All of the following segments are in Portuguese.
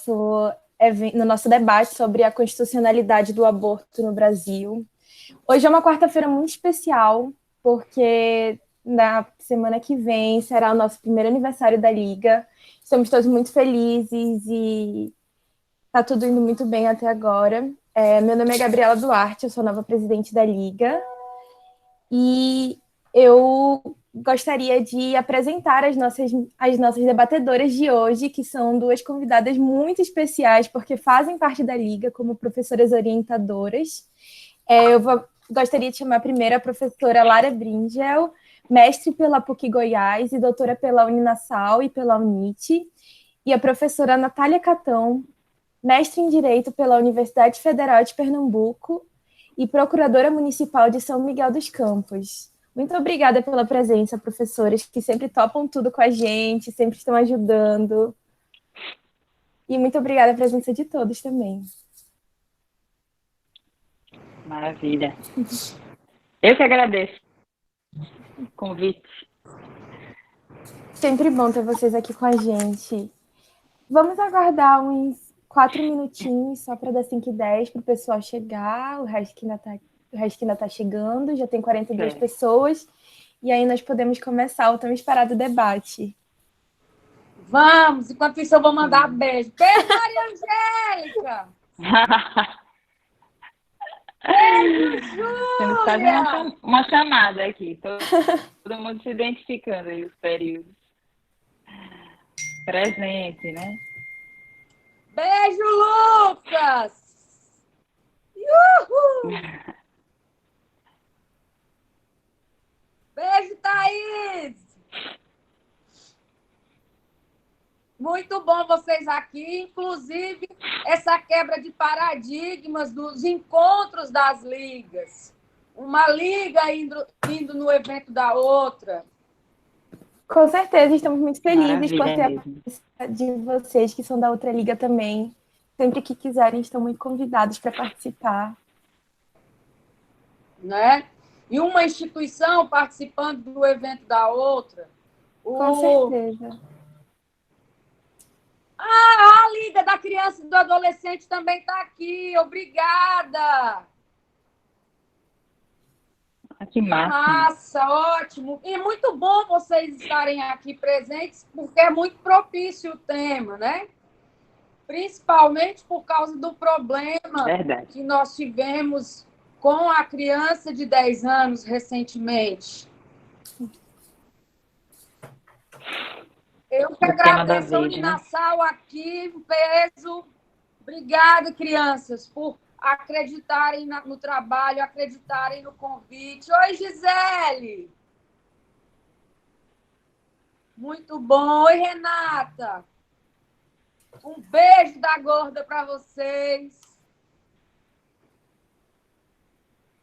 no nosso debate sobre a constitucionalidade do aborto no Brasil. Hoje é uma quarta-feira muito especial, porque na semana que vem será o nosso primeiro aniversário da Liga. Estamos todos muito felizes e está tudo indo muito bem até agora. Meu nome é Gabriela Duarte, eu sou nova presidente da Liga. E eu gostaria de apresentar as nossas debatedoras de hoje, que são duas convidadas muito especiais, porque fazem parte da Liga como professoras orientadoras. Gostaria de chamar primeiro a professora Lara Bringel, mestre pela PUC Goiás e doutora pela Uninasal e pela UNIT, e a professora Natália Catão, mestre em Direito pela Universidade Federal de Pernambuco e procuradora municipal de São Miguel dos Campos. Muito obrigada pela presença, professores, que sempre topam tudo com a gente, sempre estão ajudando. E muito obrigada a presença de todos também. Maravilha. Eu que agradeço o convite. Sempre bom ter vocês aqui com a gente. Vamos aguardar uns 4 minutinhos, só para dar 5h10 para o pessoal chegar, o resto que ainda está chegando, já tem 42 pessoas, e aí nós podemos começar o tão esperado debate. Vamos! Enquanto isso, eu vou mandar beijo. Beijo, Maria Angélica! Beijo, Júlia! Temos que fazer uma chamada aqui. Todo mundo se identificando aí, os períodos. Presente, né? Beijo, Lucas! Uhul! Beijo, Thaís! Muito bom vocês aqui, inclusive essa quebra de paradigmas dos encontros das ligas. Uma liga indo no evento da outra. Com certeza, estamos muito felizes por ter mesmo. a presença de vocês, que são da outra liga também. Sempre que quiserem, estão muito convidados para participar. Né? E uma instituição participando do evento da outra. Com certeza. A Liga da Criança e do Adolescente também está aqui. Obrigada! Que massa, ótimo. E muito bom vocês estarem aqui presentes, porque é muito propício o tema, né? Principalmente por causa do problema que nós tivemos com a criança de 10 anos recentemente. Eu que agradeço a Uninasal aqui, um peso. Obrigada, crianças, por acreditarem no trabalho, acreditarem no convite. Oi, Gisele! Muito bom. Oi, Renata! Um beijo da gorda para vocês.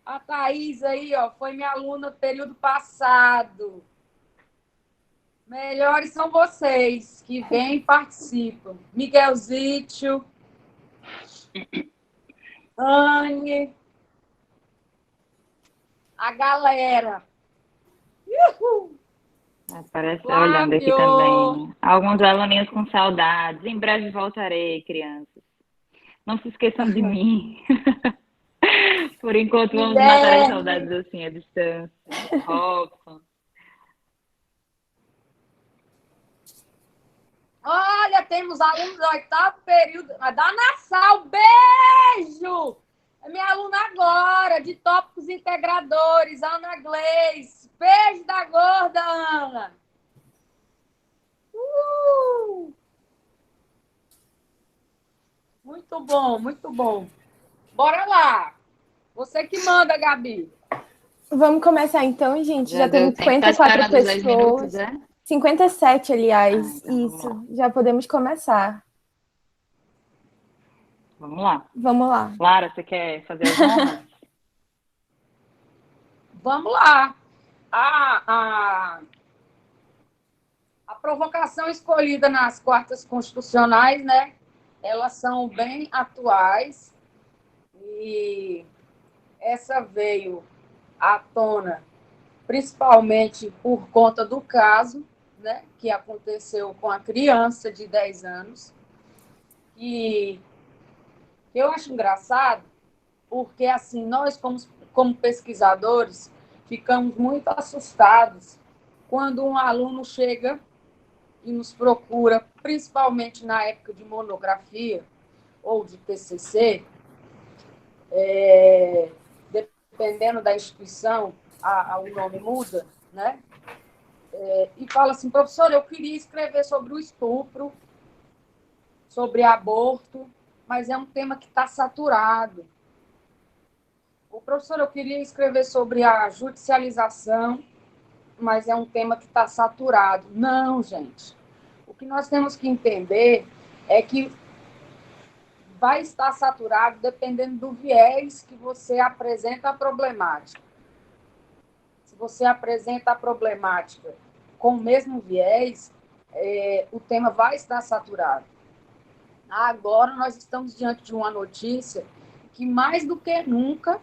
A Thaís aí, ó, foi minha aluna no período passado. Melhores são vocês que vêm e participam. Miguel Zítio, Anne, a galera. Uhul! Parece olhando aqui também. Alguns aluninhos com saudades. Em breve voltarei, crianças. Não se esqueçam de mim. Por enquanto, vamos matar as saudades assim, à distância. Robson. Olha, temos alunos do 8º período. A da Nassau, beijo! É minha aluna agora, de tópicos integradores, Ana Gleice. Beijo da gorda, Ana! Muito bom, muito bom. Bora lá! Você que manda, Gabi. Vamos começar então, gente. Já temos 54 pessoas. Minutos, né? 57, aliás. Então, isso, já podemos começar. Vamos lá. Vamos lá. Lara, você quer fazer as honras? Vamos lá. A provocação escolhida nas quartas constitucionais, né? Elas são bem atuais e essa veio à tona principalmente por conta do caso, né, que aconteceu com a criança de 10 anos, E eu acho engraçado, porque assim, nós, como pesquisadores, ficamos muito assustados quando um aluno chega e nos procura, principalmente na época de monografia ou de TCC, dependendo da instituição, o nome muda, né? E fala assim, professor, eu queria escrever sobre o estupro, sobre aborto, mas é um tema que está saturado. O professor, eu queria escrever sobre a judicialização, mas é um tema que está saturado. Não, gente. O que nós temos que entender é que vai estar saturado dependendo do viés que você apresenta a problemática. Se você apresenta a problemática com o mesmo viés, o tema vai estar saturado. Agora nós estamos diante de uma notícia que, mais do que nunca,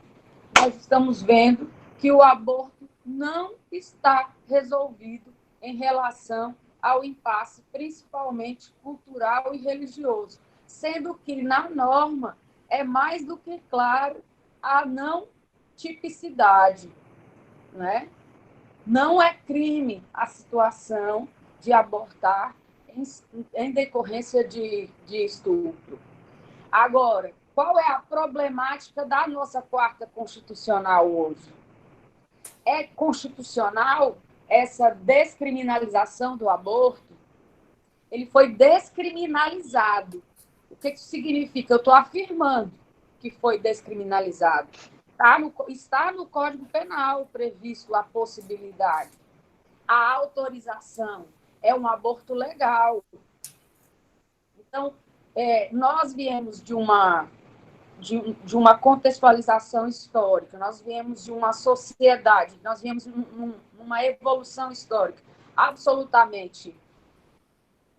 nós estamos vendo que o aborto não está resolvido em relação ao impasse, principalmente cultural e religioso, sendo que, na norma, é mais do que claro a não tipicidade, né? Não é crime a situação de abortar em decorrência de estupro. Agora, qual é a problemática da nossa quarta constitucional hoje? É constitucional essa descriminalização do aborto? Ele foi descriminalizado. O que isso significa? Eu estou afirmando que foi descriminalizado. Está no Código Penal previsto a possibilidade. A autorização é um aborto legal. Então, nós viemos de uma contextualização histórica, nós viemos de uma sociedade, nós viemos numa evolução histórica absolutamente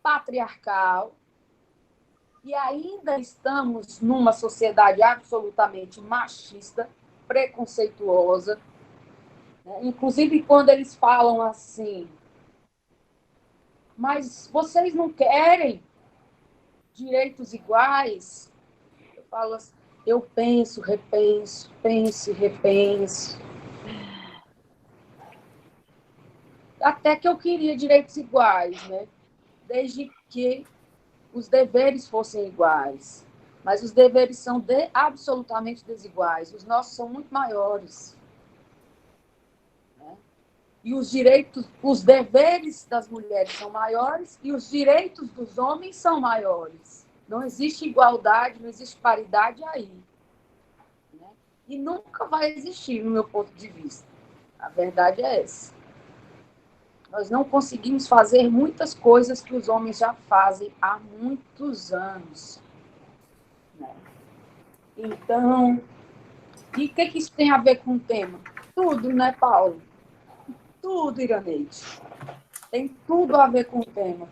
patriarcal, e ainda estamos numa sociedade absolutamente machista, preconceituosa, né? Inclusive quando eles falam assim, mas vocês não querem direitos iguais? Eu falo assim, eu penso, repenso, penso e repenso. Até que eu queria direitos iguais, né? Desde que os deveres fossem iguais. Mas os deveres são absolutamente desiguais. Os nossos são muito maiores. Né? E os direitos, os deveres das mulheres são maiores e os direitos dos homens são maiores. Não existe igualdade, não existe paridade aí. Né? E nunca vai existir, no meu ponto de vista. A verdade é essa. Nós não conseguimos fazer muitas coisas que os homens já fazem há muitos anos. Né? Então, e o que isso tem a ver com o tema? Tudo, né, Paulo? Tudo, Iraneide. Tem tudo a ver com o tema.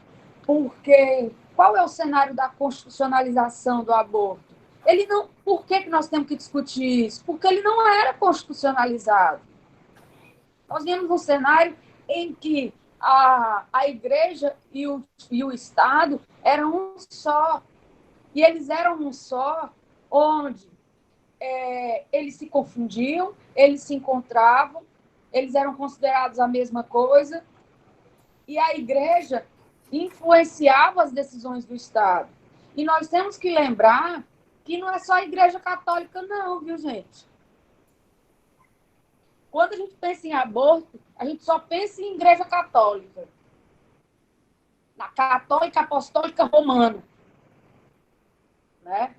Porque qual é o cenário da constitucionalização do aborto? Ele não. Por que nós temos que discutir isso? Porque ele não era constitucionalizado. Nós vimos um cenário em que a igreja e o Estado eram um só. E eles eram um só, onde eles se confundiam, eles se encontravam, eles eram considerados a mesma coisa, e a igreja influenciava as decisões do Estado. E nós temos que lembrar que não é só a igreja católica, não, viu, gente? Quando a gente pensa em aborto, a gente só pensa em igreja católica. Na católica apostólica romana. Né?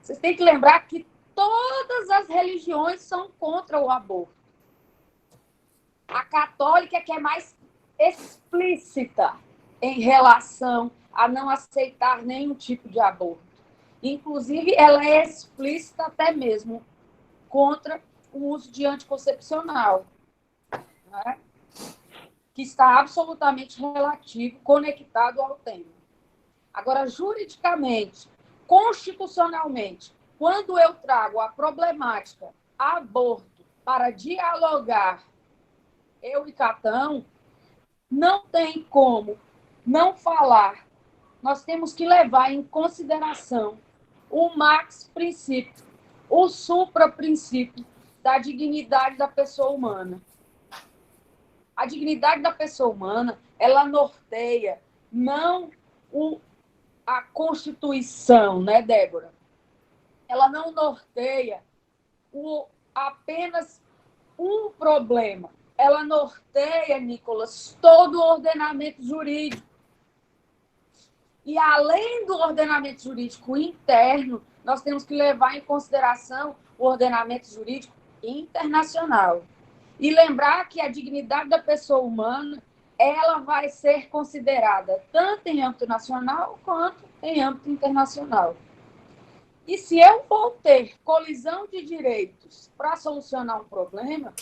Vocês têm que lembrar que todas as religiões são contra o aborto. A católica é que é mais explícita em relação a não aceitar nenhum tipo de aborto. Inclusive, ela é explícita até mesmo contra o uso de anticoncepcional, né? Que está absolutamente relativo, conectado ao tema. Agora, juridicamente, constitucionalmente, quando eu trago a problemática aborto para dialogar, eu e Catão, não tem como não falar nós temos que levar em consideração o max princípio, o supra princípio da dignidade da pessoa humana. A dignidade da pessoa humana, ela norteia não a Constituição, né, Débora? Ela não norteia apenas um problema. Ela norteia, Nicolas, todo o ordenamento jurídico. E, além do ordenamento jurídico interno, nós temos que levar em consideração o ordenamento jurídico internacional. E lembrar que a dignidade da pessoa humana, ela vai ser considerada tanto em âmbito nacional quanto em âmbito internacional. E se eu vou ter colisão de direitos para solucionar um problema,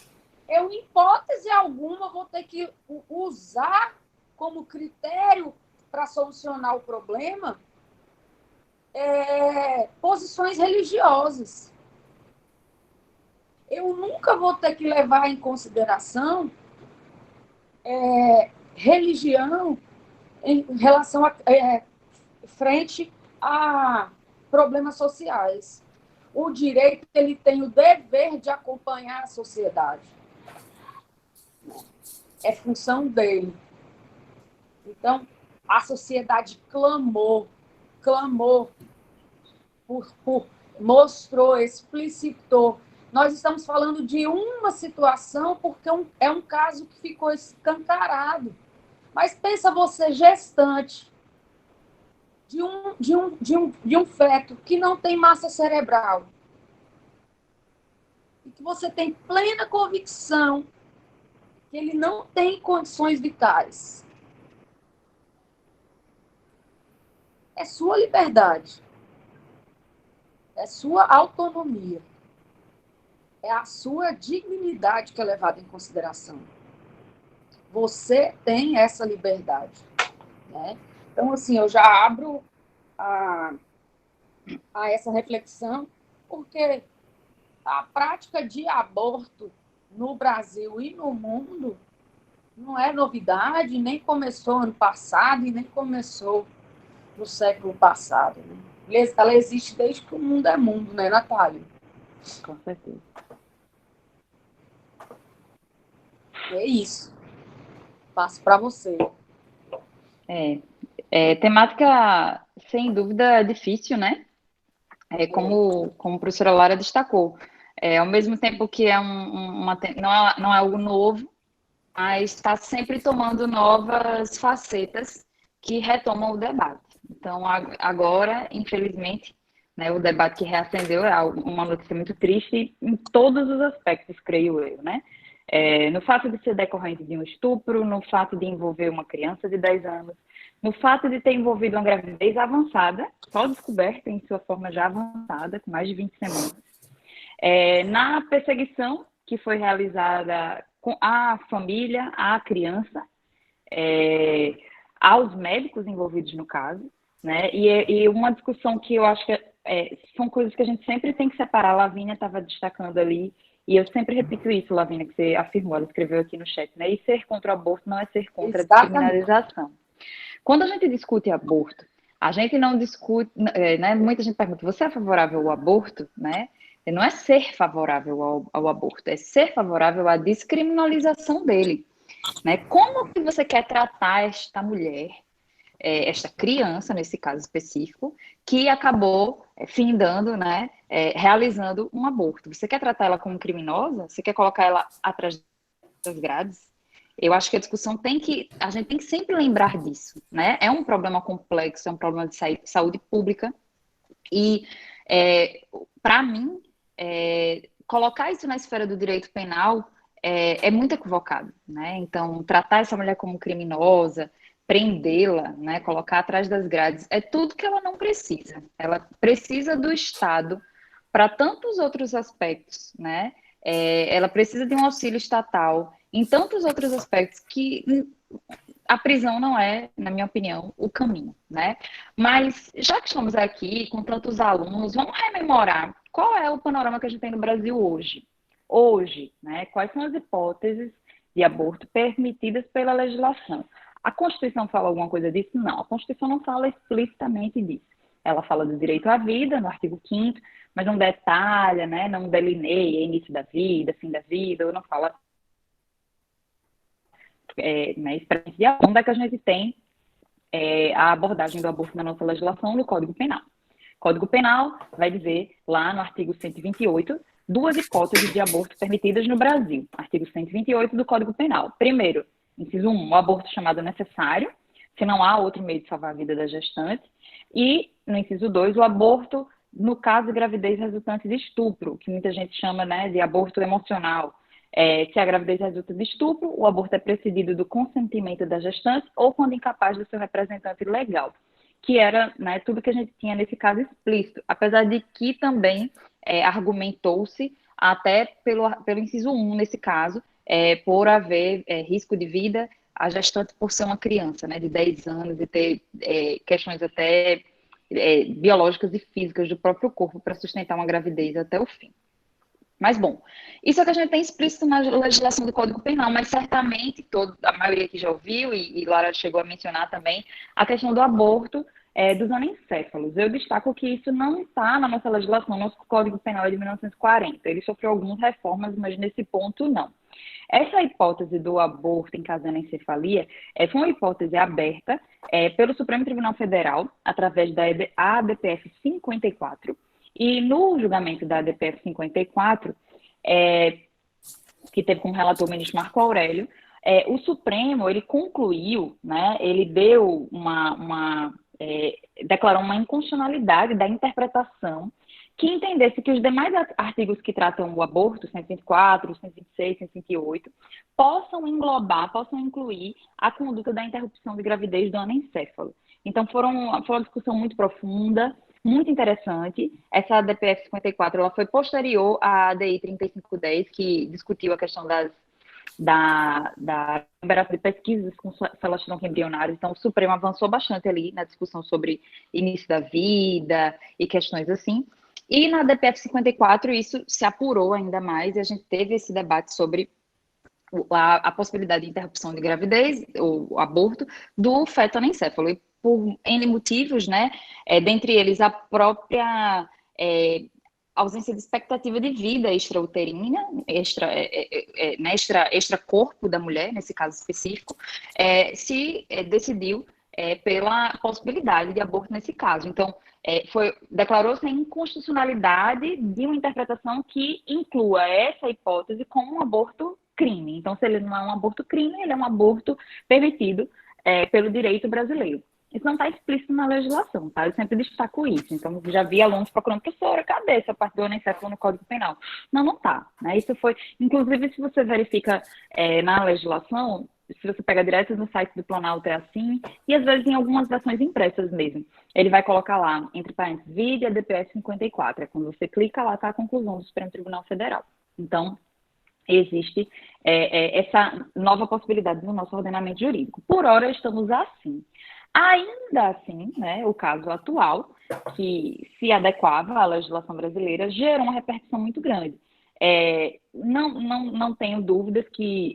eu, em hipótese alguma, vou ter que usar como critério para solucionar o problema posições religiosas. Eu nunca vou ter que levar em consideração religião em relação frente a problemas sociais. O direito, ele tem o dever de acompanhar a sociedade. É função dele. Então, a sociedade clamou, mostrou, explicitou. Nós estamos falando de uma situação porque é um caso que ficou escancarado. Mas pensa você, gestante, de um feto que não tem massa cerebral, e que você tem plena convicção que ele não tem condições vitais. É sua liberdade, é sua autonomia, é a sua dignidade que é levada em consideração. Você tem essa liberdade, né? Então, assim, eu já abro a essa reflexão, porque a prática de aborto no Brasil e no mundo não é novidade, nem começou ano passado e nem começou no século passado. Né? Ela existe desde que o mundo é mundo, né, Natália? Com certeza. É isso. Passo para você. Temática, sem dúvida, difícil, né? Como a professora Lara destacou. Ao mesmo tempo que não é algo novo, mas está sempre tomando novas facetas que retomam o debate. Então, agora, infelizmente, né, o debate que reacendeu é uma notícia muito triste em todos os aspectos, creio eu, né? No fato de ser decorrente de um estupro, no fato de envolver uma criança de 10 anos, no fato de ter envolvido uma gravidez avançada, só descoberta em sua forma já avançada, com mais de 20 semanas. Na perseguição que foi realizada com a família, à criança, aos médicos envolvidos no caso, né? E uma discussão que eu acho que são coisas que a gente sempre tem que separar. A Lavínia estava destacando ali, e eu sempre repito isso, Lavínia, que você afirmou, ela escreveu aqui no chat, né? E ser contra o aborto não é ser contra a descriminalização. Quando a gente discute aborto, a gente não discute, né? Muita gente pergunta, você é favorável ao aborto, né? Não é ser favorável ao aborto, é ser favorável à descriminalização dele, né? Como que você quer tratar esta mulher, esta criança, nesse caso específico, que acabou findando, né, realizando um aborto? Você quer tratar ela como criminosa? Você quer colocar ela atrás das grades? Eu acho que a gente tem que sempre lembrar disso, né? É um problema complexo, é um problema de saúde pública, e para mim, colocar isso na esfera do direito penal é muito equivocado, né? Então, tratar essa mulher como criminosa, prendê-la, né, colocar atrás das grades, é tudo que ela não precisa. Ela precisa do Estado para tantos outros aspectos, né? Ela precisa de um auxílio estatal em tantos outros aspectos que a prisão não é, na minha opinião, o caminho, né? Mas, já que estamos aqui com tantos alunos, vamos rememorar qual é o panorama que a gente tem no Brasil hoje. Hoje, né? Quais são as hipóteses de aborto permitidas pela legislação? A Constituição fala alguma coisa disso? Não, a Constituição não fala explicitamente disso. Ela fala do direito à vida, no artigo 5º, mas não detalha, né, não delineia início da vida, fim da vida, ou não fala né, expressamente onde é que a gente tem a abordagem do aborto na nossa legislação no Código Penal. O Código Penal vai dizer, lá no artigo 128, duas hipóteses de aborto permitidas no Brasil. Artigo 128 do Código Penal. Primeiro, inciso 1, o aborto chamado necessário, se não há outro meio de salvar a vida da gestante. E, no inciso 2, o aborto no caso de gravidez resultante de estupro, que muita gente chama, né, de aborto emocional. Se a gravidez resulta de estupro, o aborto é precedido do consentimento da gestante ou quando incapaz do seu representante legal, que era, né, tudo que a gente tinha nesse caso explícito, apesar de que também argumentou-se até pelo inciso 1, nesse caso, por haver risco de vida a gestante por ser uma criança, né, de 10 anos e ter questões até biológicas e físicas do próprio corpo para sustentar uma gravidez até o fim. Mas, bom, isso é o que a gente tem explícito na legislação do Código Penal, mas certamente a maioria que já ouviu, e Lara chegou a mencionar também, a questão do aborto dos anencéfalos. Eu destaco que isso não está na nossa legislação, nosso Código Penal é de 1940. Ele sofreu algumas reformas, mas nesse ponto não. Essa hipótese do aborto em caso de anencefalia foi uma hipótese aberta pelo Supremo Tribunal Federal, através da ADPF 54, e no julgamento da ADPF 54, que teve como relator o ministro Marco Aurélio, o Supremo, ele concluiu, né, ele deu declarou uma inconstitucionalidade da interpretação que entendesse que os demais artigos que tratam o aborto, 124, 126, 128, possam incluir a conduta da interrupção de gravidez do anencéfalo. Então, foi uma discussão muito profunda, muito interessante. Essa ADPF 54 ela foi posterior à ADI 3510, que discutiu a questão da liberação de pesquisas com células tronco-embrionárias. Então, o Supremo avançou bastante ali na discussão sobre início da vida e questões assim. E na ADPF 54 isso se apurou ainda mais e a gente teve esse debate sobre a possibilidade de interrupção de gravidez, ou aborto, do feto anencéfalo. E por N motivos, né, dentre eles a própria ausência de expectativa de vida extrauterina, extra corpo da mulher, nesse caso específico, se decidiu pela possibilidade de aborto nesse caso. Então, declarou-se a inconstitucionalidade de uma interpretação que inclua essa hipótese como um aborto crime. Então, se ele não é um aborto crime, ele é um aborto permitido pelo direito brasileiro. Isso não está explícito na legislação, tá? Eu sempre destaco isso. Então, já vi alunos procurando, professora, cadê essa parte do anencéfalo no Código Penal? Não está, né? Isso foi, inclusive, se você verifica na legislação, se você pega direto no site do Planalto, é assim, e às vezes em algumas versões impressas mesmo. Ele vai colocar lá, entre parênteses, vide a DPF 54. Quando você clica lá, está a conclusão do Supremo Tribunal Federal. Então, existe essa nova possibilidade no nosso ordenamento jurídico. Por hora, estamos assim. Ainda assim, né, o caso atual, que se adequava à legislação brasileira, gerou uma repercussão muito grande. Não tenho dúvidas que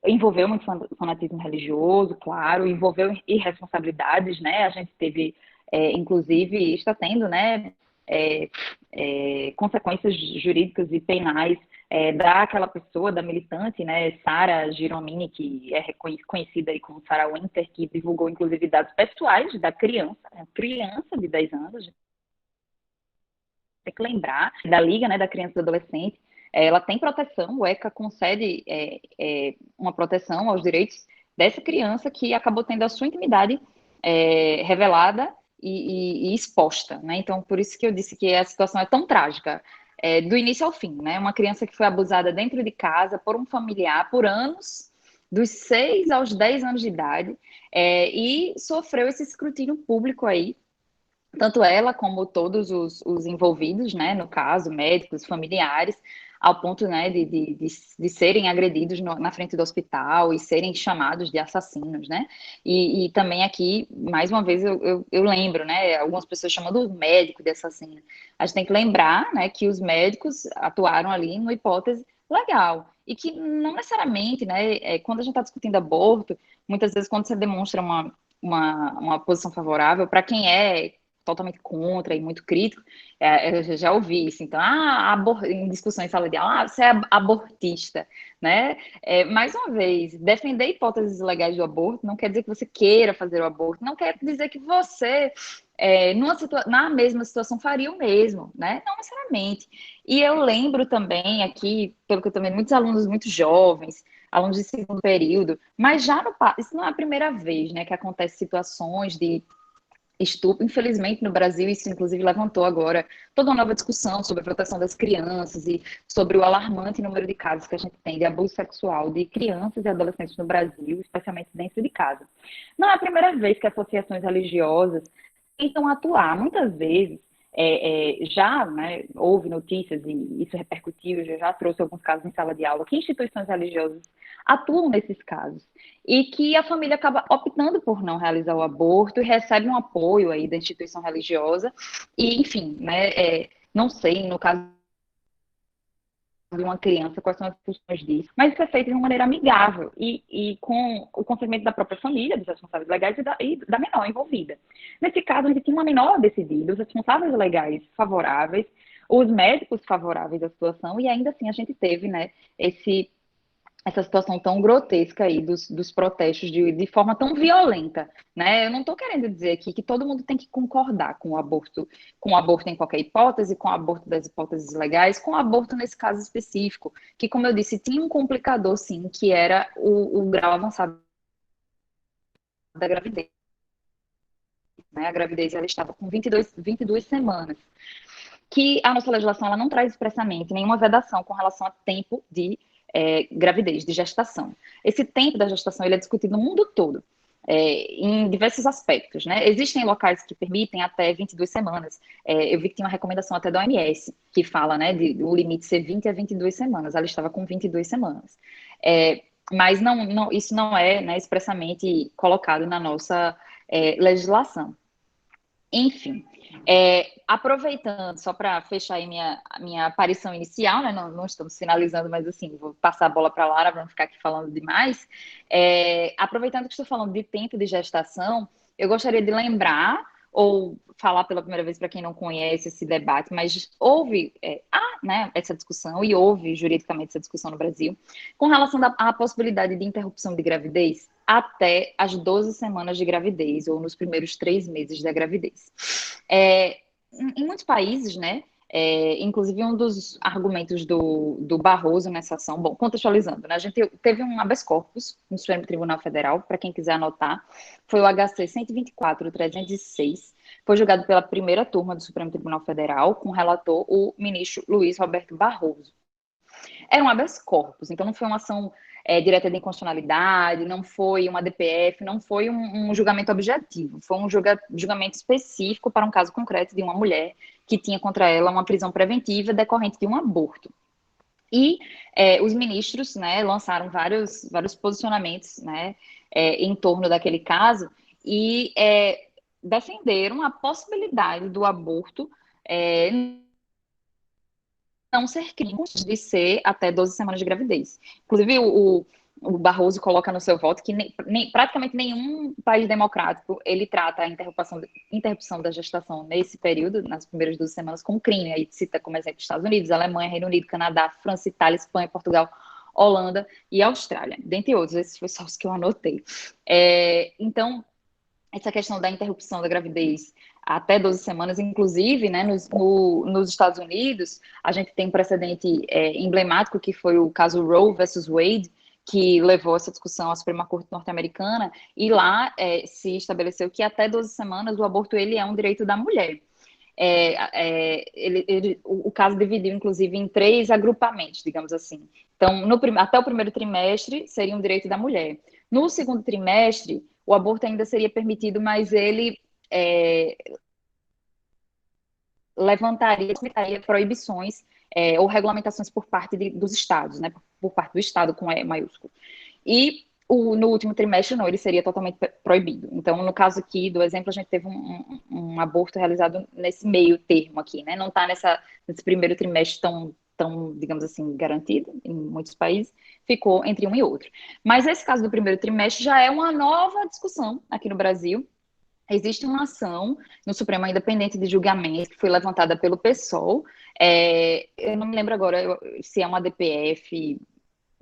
envolveu muito fanatismo religioso, claro, envolveu irresponsabilidades, né? A gente teve, inclusive, está tendo, né, consequências jurídicas e penais daquela pessoa, da militante, né, Sara Giromini, que é conhecida aí como Sarah Winter, que divulgou, inclusive, dados pessoais da criança, criança de 10 anos, tem que lembrar da Liga, né, da Criança e do Adolescente. Ela tem proteção, o ECA concede uma proteção aos direitos dessa criança que acabou tendo a sua intimidade revelada e exposta, né? Então, por isso que eu disse que a situação é tão trágica, do início ao fim, né? Uma criança que foi abusada dentro de casa por um familiar por anos, dos 6 aos 10 anos de idade, e sofreu esse escrutínio público aí, tanto ela como todos os envolvidos, né, no caso, médicos, familiares, ao ponto, né, de serem agredidos na frente do hospital e serem chamados de assassinos, né, e também aqui, mais uma vez, eu lembro, né, algumas pessoas chamando os médicos de assassino. A gente tem que lembrar, né, que os médicos atuaram ali numa hipótese legal, e que não necessariamente, né, quando a gente está discutindo aborto, muitas vezes quando você demonstra uma posição favorável, para quem é totalmente contra e muito crítico, eu já ouvi isso, então, em discussões em sala de aula, você é abortista, né? Mais uma vez, defender hipóteses legais do aborto não quer dizer que você queira fazer o aborto, não quer dizer que você, na mesma situação, faria o mesmo, né? Não necessariamente. E eu lembro também aqui, pelo que eu também, muitos alunos muito jovens, alunos de segundo período, mas isso não é a primeira vez, né, que acontece situações de estupro. Infelizmente, no Brasil, isso inclusive levantou agora toda uma nova discussão sobre a proteção das crianças e sobre o alarmante número de casos que a gente tem de abuso sexual de crianças e adolescentes no Brasil, especialmente dentro de casa. Não é a primeira vez que associações religiosas tentam atuar. Muitas vezes, já, né, houve notícias, e isso repercutiu, eu já trouxe alguns casos em sala de aula, que instituições religiosas atuam nesses casos e que a família acaba optando por não realizar o aborto e recebe um apoio aí da instituição religiosa e, enfim, né, não sei, no caso de uma criança, quais são as funções disso, mas isso é feito de uma maneira amigável e com o consentimento da própria família, dos responsáveis legais e da menor envolvida. Nesse caso, a gente tinha uma menor decidida, os responsáveis legais favoráveis, os médicos favoráveis à situação, e ainda assim a gente teve, né, essa situação tão grotesca aí dos protestos de forma tão violenta, né? Eu não estou querendo dizer aqui que todo mundo tem que concordar com o aborto em qualquer hipótese, com o aborto das hipóteses legais, com o aborto nesse caso específico, que, como eu disse, tinha um complicador, sim, que era o grau avançado da gravidez, né? A gravidez, ela estava com 22 semanas, que a nossa legislação ela não traz expressamente nenhuma vedação com relação a tempo de gravidez, de gestação. Esse tempo da gestação ele é discutido no mundo todo, em diversos aspectos, né? Existem locais que permitem até 22 semanas. Eu vi que tem uma recomendação até da OMS, que fala, né, o limite ser 20 a 22 semanas. Ela estava com 22 semanas. Mas isso não é, né, expressamente colocado na nossa legislação. Enfim, aproveitando, só para fechar aí minha aparição inicial, né? Não estamos finalizando, mas assim, vou passar a bola para a Lara para não ficar aqui falando demais. Aproveitando que estou falando de tempo de gestação, eu gostaria de lembrar, ou falar pela primeira vez para quem não conhece esse debate, mas houve né, essa discussão, e houve juridicamente essa discussão no Brasil, com relação à possibilidade de interrupção de gravidez até as 12 semanas de gravidez, ou nos primeiros 3 meses da gravidez. Em muitos países, né, inclusive um dos argumentos do Barroso nessa ação, bom, contextualizando, né, a gente teve um habeas corpus no Supremo Tribunal Federal, para quem quiser anotar, foi o HC 124.306, foi julgado pela primeira turma do Supremo Tribunal Federal, com relator o ministro Luiz Roberto Barroso. Era um habeas corpus, então não foi uma ação direta de inconstitucionalidade, não foi uma DPF, não foi um julgamento objetivo, foi um julgamento específico para um caso concreto de uma mulher que tinha contra ela uma prisão preventiva decorrente de um aborto. E os ministros, né, lançaram vários posicionamentos, né, em torno daquele caso e defenderam a possibilidade do aborto não ser crime de ser até 12 semanas de gravidez. Inclusive, o Barroso coloca no seu voto que praticamente nenhum país democrático ele trata a interrupção da gestação nesse período, nas primeiras 12 semanas, como crime. Aí cita como exemplo Estados Unidos, Alemanha, Reino Unido, Canadá, França, Itália, Espanha, Portugal, Holanda e Austrália, dentre outros. Esses foram só os que eu anotei. Então, essa questão da interrupção da gravidez até 12 semanas, inclusive, né, nos Estados Unidos, a gente tem um precedente emblemático, que foi o caso Roe versus Wade, que levou essa discussão à Suprema Corte norte-americana, e lá se estabeleceu que até 12 semanas o aborto ele é um direito da mulher. O caso dividiu, inclusive, em 3 agrupamentos, digamos assim. Então, até o primeiro trimestre seria um direito da mulher. No segundo trimestre, o aborto ainda seria permitido, mas ele levantaria proibições ou regulamentações por parte dos estados, né? Por parte do estado com E maiúsculo. E no último trimestre, não, ele seria totalmente proibido. Então, no caso aqui do exemplo, a gente teve um aborto realizado nesse meio termo aqui, né? Não está nesse primeiro trimestre tão, digamos assim, garantida em muitos países, ficou entre um e outro. Mas esse caso do primeiro trimestre já é uma nova discussão aqui no Brasil. Existe uma ação no Supremo Independente de Julgamento que foi levantada pelo PSOL. Eu não me lembro agora se é uma DPF,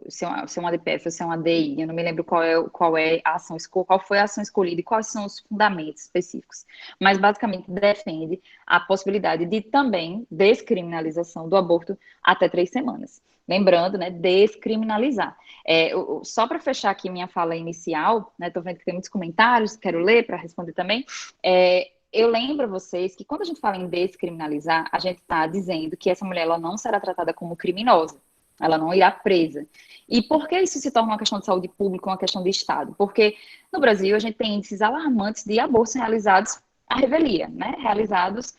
se é uma DPF ou se é uma DI, eu não me lembro qual é a ação, qual foi a ação escolhida e quais são os fundamentos específicos. Mas basicamente defende a possibilidade de também descriminalização do aborto até 3 semanas. Lembrando, né, descriminalizar. Só para fechar aqui minha fala inicial, né, tô vendo que tem muitos comentários, quero ler para responder também. Eu lembro a vocês que quando a gente fala em descriminalizar, a gente está dizendo que essa mulher ela não será tratada como criminosa, ela não irá presa. E por que isso se torna uma questão de saúde pública, uma questão de Estado? Porque no Brasil a gente tem índices alarmantes de abortos realizados à revelia, né? Realizados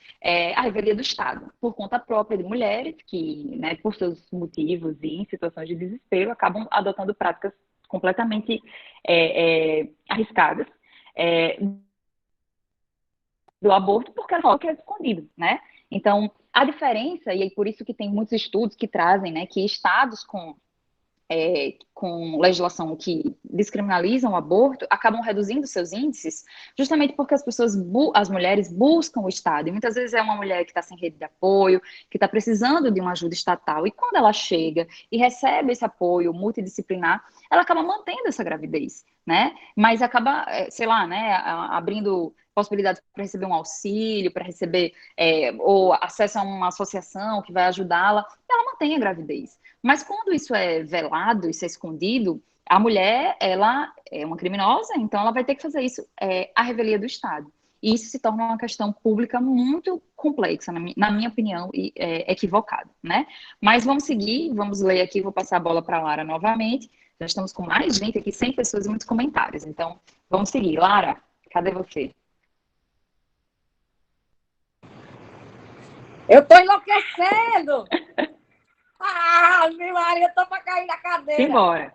à revelia do Estado, por conta própria de mulheres que, né, por seus motivos e em situações de desespero, acabam adotando práticas completamente arriscadas do aborto, porque é algo que é escondido, né? Então, a diferença, e é por isso que tem muitos estudos que trazem, né, que estados com legislação que descriminalizam o aborto, acabam reduzindo seus índices, justamente porque as mulheres buscam o Estado. E muitas vezes é uma mulher que está sem rede de apoio, que está precisando de uma ajuda estatal. E quando ela chega e recebe esse apoio multidisciplinar, ela acaba mantendo essa gravidez, né? Mas acaba, sei lá, né, abrindo possibilidades para receber um auxílio, para receber ou acesso a uma associação que vai ajudá-la, ela mantém a gravidez. Mas quando isso é velado, isso é escondido, a mulher, ela é uma criminosa, então ela vai ter que fazer isso à revelia do Estado. E isso se torna uma questão pública muito complexa, na minha opinião, e equivocada, né? Mas vamos seguir, vamos ler aqui, vou passar a bola para a Lara novamente. Já estamos com mais gente aqui, 100 pessoas e muitos comentários. Então, vamos seguir. Lara, cadê você? Eu tô enlouquecendo! Meu Maria, eu tô pra cair na cadeira. Simbora.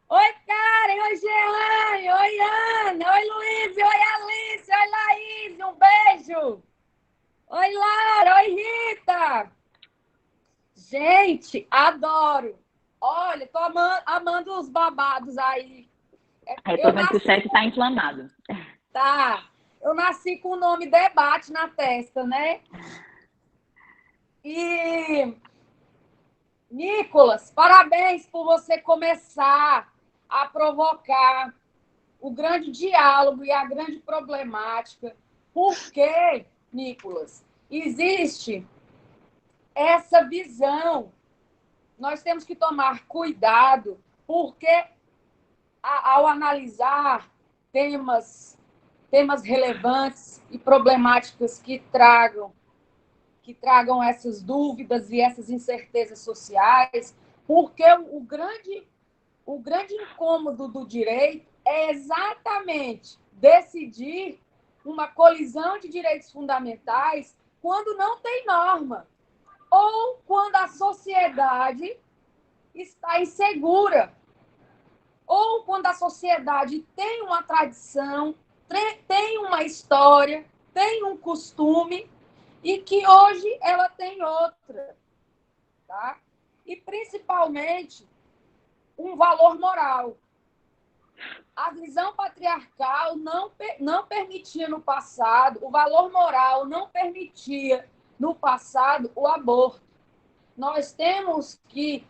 Oi, Karen, oi, Jeane, oi, Ana, oi, Luiz, oi, Alice, oi, Laís, um beijo. Oi, Lara, oi, Rita. Gente, adoro. Olha, tô amando os babados aí. Eu tô vendo que o chat tá inflamado. Tá. Eu nasci com o nome debate na testa, né? E, Nicolas, parabéns por você começar a provocar o grande diálogo e a grande problemática. Porque, Nicolas, existe essa visão. Nós temos que tomar cuidado, porque ao analisar temas relevantes e problemáticas que tragam essas dúvidas e essas incertezas sociais, porque o grande incômodo do direito é exatamente decidir uma colisão de direitos fundamentais quando não tem norma, ou quando a sociedade está insegura, ou quando a sociedade tem uma tradição, tem uma história, tem um costume, e que hoje ela tem outra, tá? E principalmente um valor moral. A visão patriarcal não permitia no passado, o valor moral não permitia no passado o aborto. Nós temos que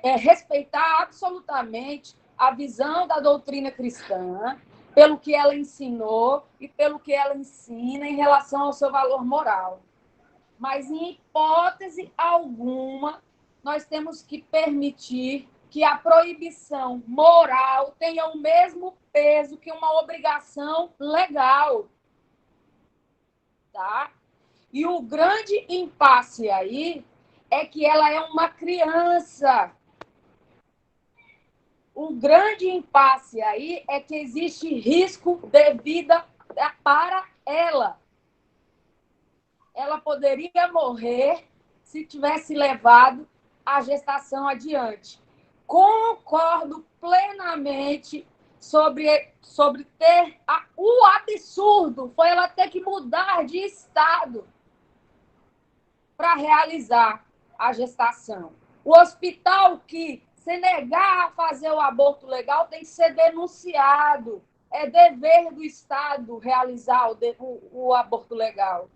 respeitar absolutamente a visão da doutrina cristã, pelo que ela ensinou e pelo que ela ensina em relação ao seu valor moral. Mas, em hipótese alguma, nós temos que permitir que a proibição moral tenha o mesmo peso que uma obrigação legal. Tá? E o grande impasse aí é que ela é uma criança. O grande impasse aí é que existe risco de vida para ela. Ela poderia morrer se tivesse levado a gestação adiante. Concordo plenamente sobre ter... O absurdo foi ela ter que mudar de estado. para realizar a gestação. O hospital que se negar a fazer o aborto legal tem que ser denunciado. É dever do Estado realizar o aborto legal.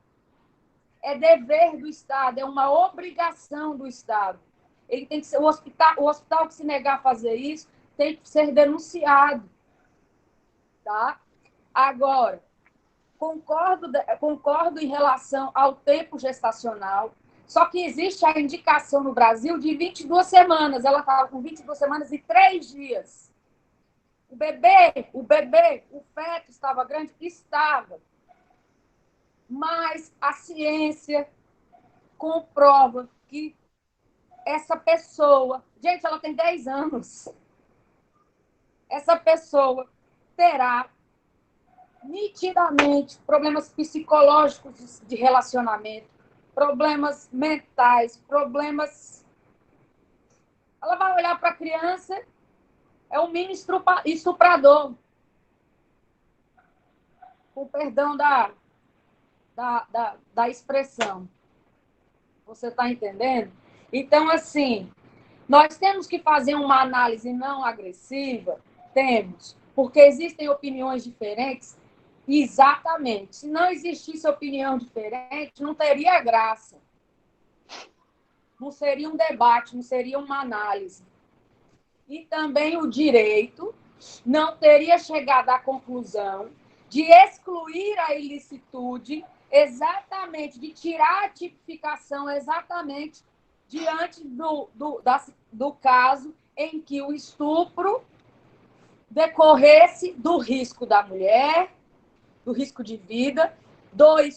É dever do Estado, é uma obrigação do Estado. Ele tem que ser, o hospital que se negar a fazer isso tem que ser denunciado. Tá? Agora, concordo em relação ao tempo gestacional, só que existe a indicação no Brasil de 22 semanas. Ela estava com 22 semanas e 3 dias. O feto estava grande? Estava. Mas a ciência comprova que essa pessoa... Gente, ela tem 10 anos. Essa pessoa terá nitidamente problemas psicológicos de relacionamento, problemas mentais, problemas... Ela vai olhar para a criança, é um mini estuprador. Com perdão da expressão. Você está entendendo? Então, assim, nós temos que fazer uma análise não agressiva? Temos, porque existem opiniões diferentes. Exatamente. Se não existisse opinião diferente, não teria graça. Não seria um debate, não seria uma análise. E também o direito não teria chegado à conclusão de excluir a ilicitude exatamente, de tirar a tipificação exatamente diante do caso em que o estupro decorresse do risco da mulher, do risco de vida, de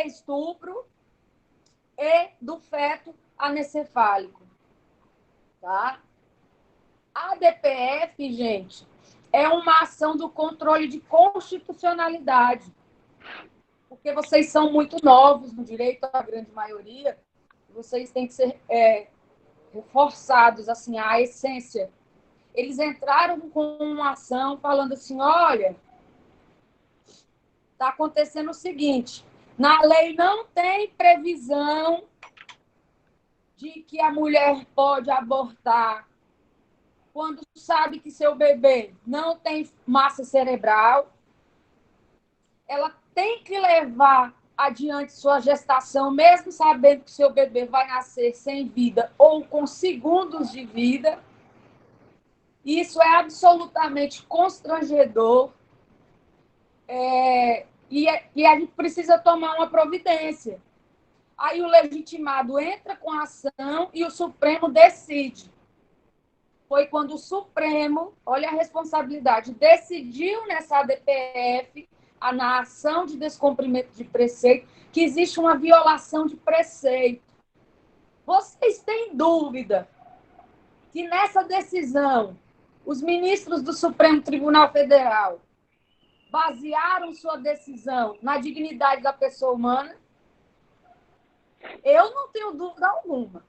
estupro e do feto anencefálico. Tá? A DPF, gente, é uma ação do controle de constitucionalidade. Porque vocês são muito novos no direito, a grande maioria, vocês têm que ser reforçados, assim, a essência. Eles entraram com uma ação falando assim, olha, está acontecendo o seguinte, na lei não tem previsão de que a mulher pode abortar quando sabe que seu bebê não tem massa cerebral, ela tem que levar adiante sua gestação, mesmo sabendo que seu bebê vai nascer sem vida ou com segundos de vida. Isso é absolutamente constrangedor. E a gente precisa tomar uma providência. Aí o legitimado entra com a ação e o Supremo decide. Foi quando o Supremo, olha a responsabilidade, decidiu nessa ADPF, na ação de descumprimento de preceito, que existe uma violação de preceito. Vocês têm dúvida que nessa decisão os ministros do Supremo Tribunal Federal basearam sua decisão na dignidade da pessoa humana? Eu não tenho dúvida alguma.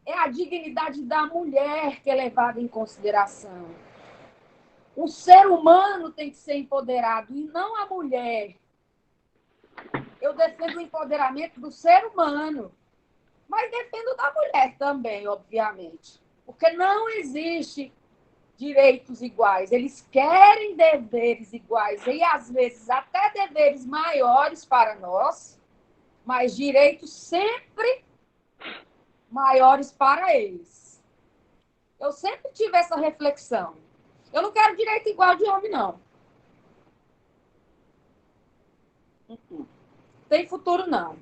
É a dignidade da mulher que é levada em consideração. O ser humano tem que ser empoderado e não a mulher. Eu defendo o empoderamento do ser humano, mas defendo da mulher também, obviamente. Porque não existe direitos iguais. Eles querem deveres iguais e, às vezes, até deveres maiores para nós, mas direitos sempre maiores para eles. Eu sempre tive essa reflexão. Eu não quero direito igual de homem, não. Tem futuro, não.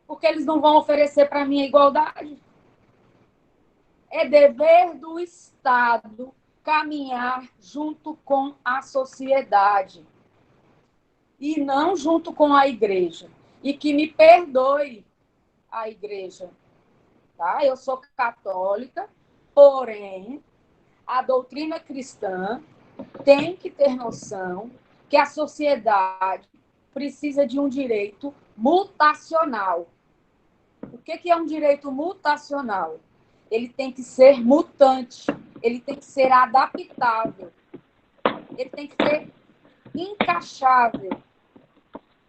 Porque eles não vão oferecer para mim a igualdade. É dever do Estado caminhar junto com a sociedade e não junto com a igreja. E que me perdoe a igreja. Tá? Eu sou católica, porém, a doutrina cristã tem que ter noção que a sociedade precisa de um direito mutacional. O que é um direito mutacional? Ele tem que ser mutante, ele tem que ser adaptável, ele tem que ser encaixável.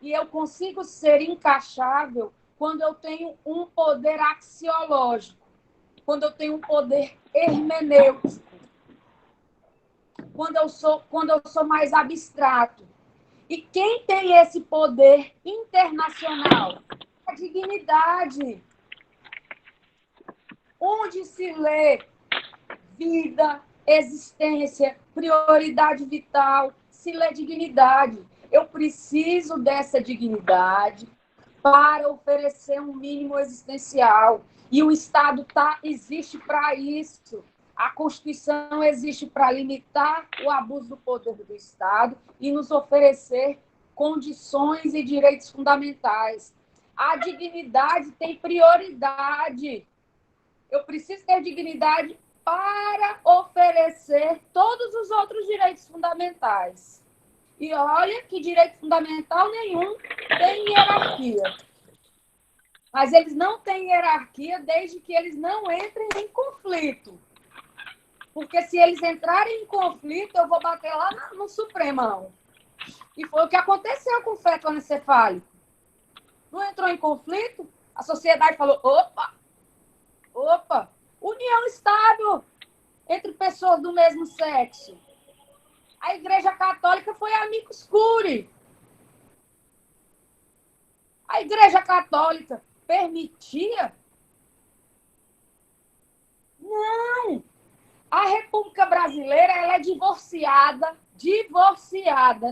e eu consigo ser encaixável quando eu tenho um poder axiológico, quando eu tenho um poder hermenêutico, quando eu sou mais abstrato. E quem tem esse poder internacional? A dignidade. Onde se lê vida, existência, prioridade vital, se lê dignidade. Eu preciso dessa dignidade para oferecer um mínimo existencial. E o Estado existe para isso. A Constituição existe para limitar o abuso do poder do Estado e nos oferecer condições e direitos fundamentais. A dignidade tem prioridade. Eu preciso ter dignidade para oferecer todos os outros direitos fundamentais. E olha que direito fundamental nenhum tem hierarquia. Mas eles não têm hierarquia desde que eles não entrem em conflito. Porque se eles entrarem em conflito, eu vou bater lá no Supremão. E foi o que aconteceu com o feto anencefálico. Não entrou em conflito? A sociedade falou, opa, união estável entre pessoas do mesmo sexo. A Igreja Católica foi amicus curiae. A Igreja Católica permitia? Não! A República Brasileira ela é divorciada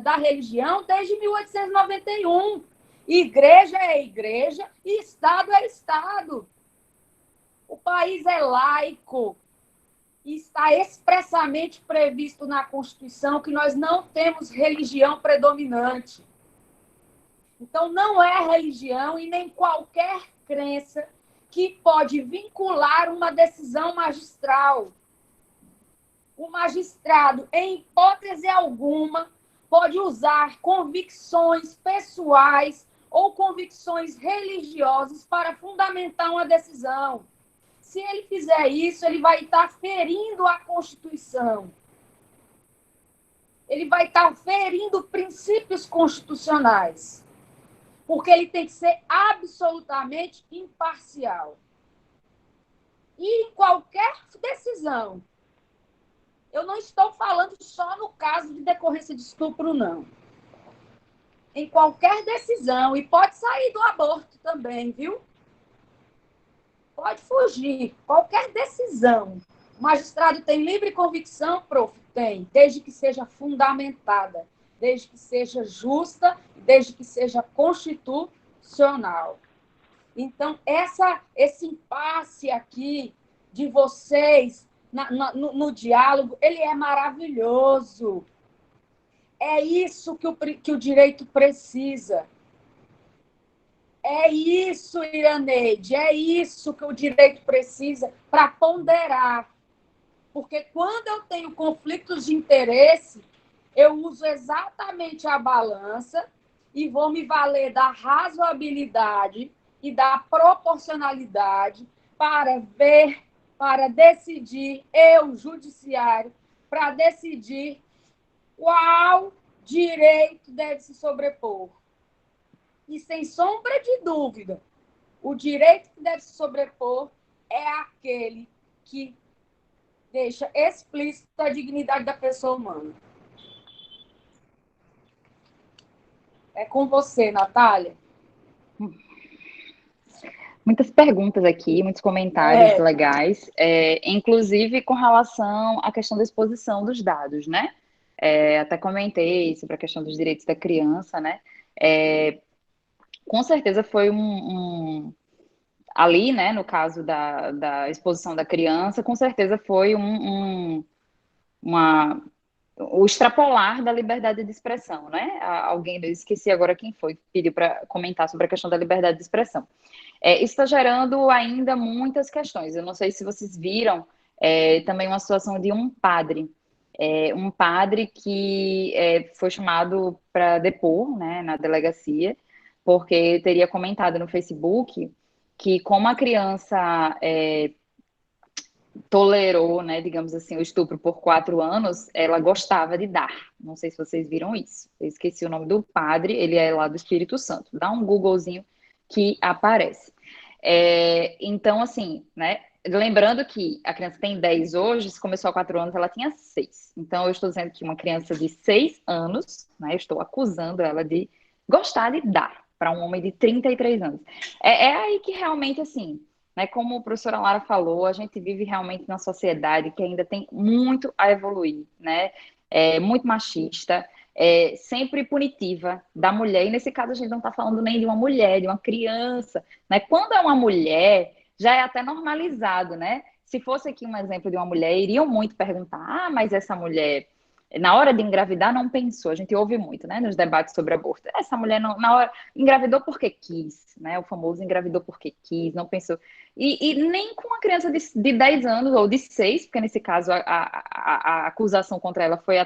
da religião desde 1891. Igreja é igreja e Estado é Estado. O país é laico. E está expressamente previsto na Constituição que nós não temos religião predominante. Então, não é religião e nem qualquer crença que pode vincular uma decisão magistral. O magistrado, em hipótese alguma, pode usar convicções pessoais ou convicções religiosas para fundamentar uma decisão. Se ele fizer isso, ele vai estar ferindo a Constituição. Ele vai estar ferindo princípios constitucionais. Porque ele tem que ser absolutamente imparcial. E em qualquer decisão, eu não estou falando só no caso de decorrência de estupro, não. Em qualquer decisão, e pode sair do aborto também, viu? Pode fugir. Qualquer decisão. O magistrado tem livre convicção, prof? Tem, desde que seja fundamentada, desde que seja justa, desde que seja constitucional. Então, esse impasse aqui de vocês no diálogo, ele é maravilhoso. É isso que o direito precisa. É isso, Iraneide, é isso que o direito precisa para ponderar. Porque quando eu tenho conflitos de interesse, eu uso exatamente a balança e vou me valer da razoabilidade e da proporcionalidade para ver, para decidir, judiciário, para decidir qual direito deve se sobrepor. E, sem sombra de dúvida, o direito que deve se sobrepor é aquele que deixa explícita a dignidade da pessoa humana. É com você, Natália. Muitas perguntas aqui, muitos comentários legais, inclusive com relação à questão da exposição dos dados, né? Até comentei sobre a questão dos direitos da criança, né? Com certeza foi ali, né, no caso da exposição da criança, com certeza foi o extrapolar da liberdade de expressão, né? Alguém, eu esqueci agora quem foi, pediu para comentar sobre a questão da liberdade de expressão. Isso está gerando ainda muitas questões. Eu não sei se vocês viram também uma situação de um padre que foi chamado para depor, né, na delegacia, porque teria comentado no Facebook que como a criança tolerou, né, digamos assim, o estupro por 4 anos, ela gostava de dar. Não sei se vocês viram isso. Eu esqueci o nome do padre, ele é lá do Espírito Santo. Dá um Googlezinho que aparece. Então, assim, né, lembrando que a criança tem 10 hoje, se começou há 4 anos, ela tinha 6. Então, eu estou dizendo que uma criança de 6 anos, né, eu estou acusando ela de gostar de dar para um homem de 33 anos. É aí que realmente, assim, né, como a professora Lara falou, a gente vive realmente numa sociedade que ainda tem muito a evoluir, né? Muito machista, sempre punitiva da mulher. E nesse caso a gente não está falando nem de uma mulher, de uma criança, né? Quando é uma mulher, já é até normalizado, né? Se fosse aqui um exemplo de uma mulher, iriam muito perguntar: ah, mas essa mulher, na hora de engravidar, não pensou. A gente ouve muito, né, nos debates sobre aborto. Essa mulher, não, na hora, engravidou porque quis, né? O famoso engravidou porque quis, não pensou. E nem com uma criança de 10 anos ou de 6, porque nesse caso a acusação contra ela foi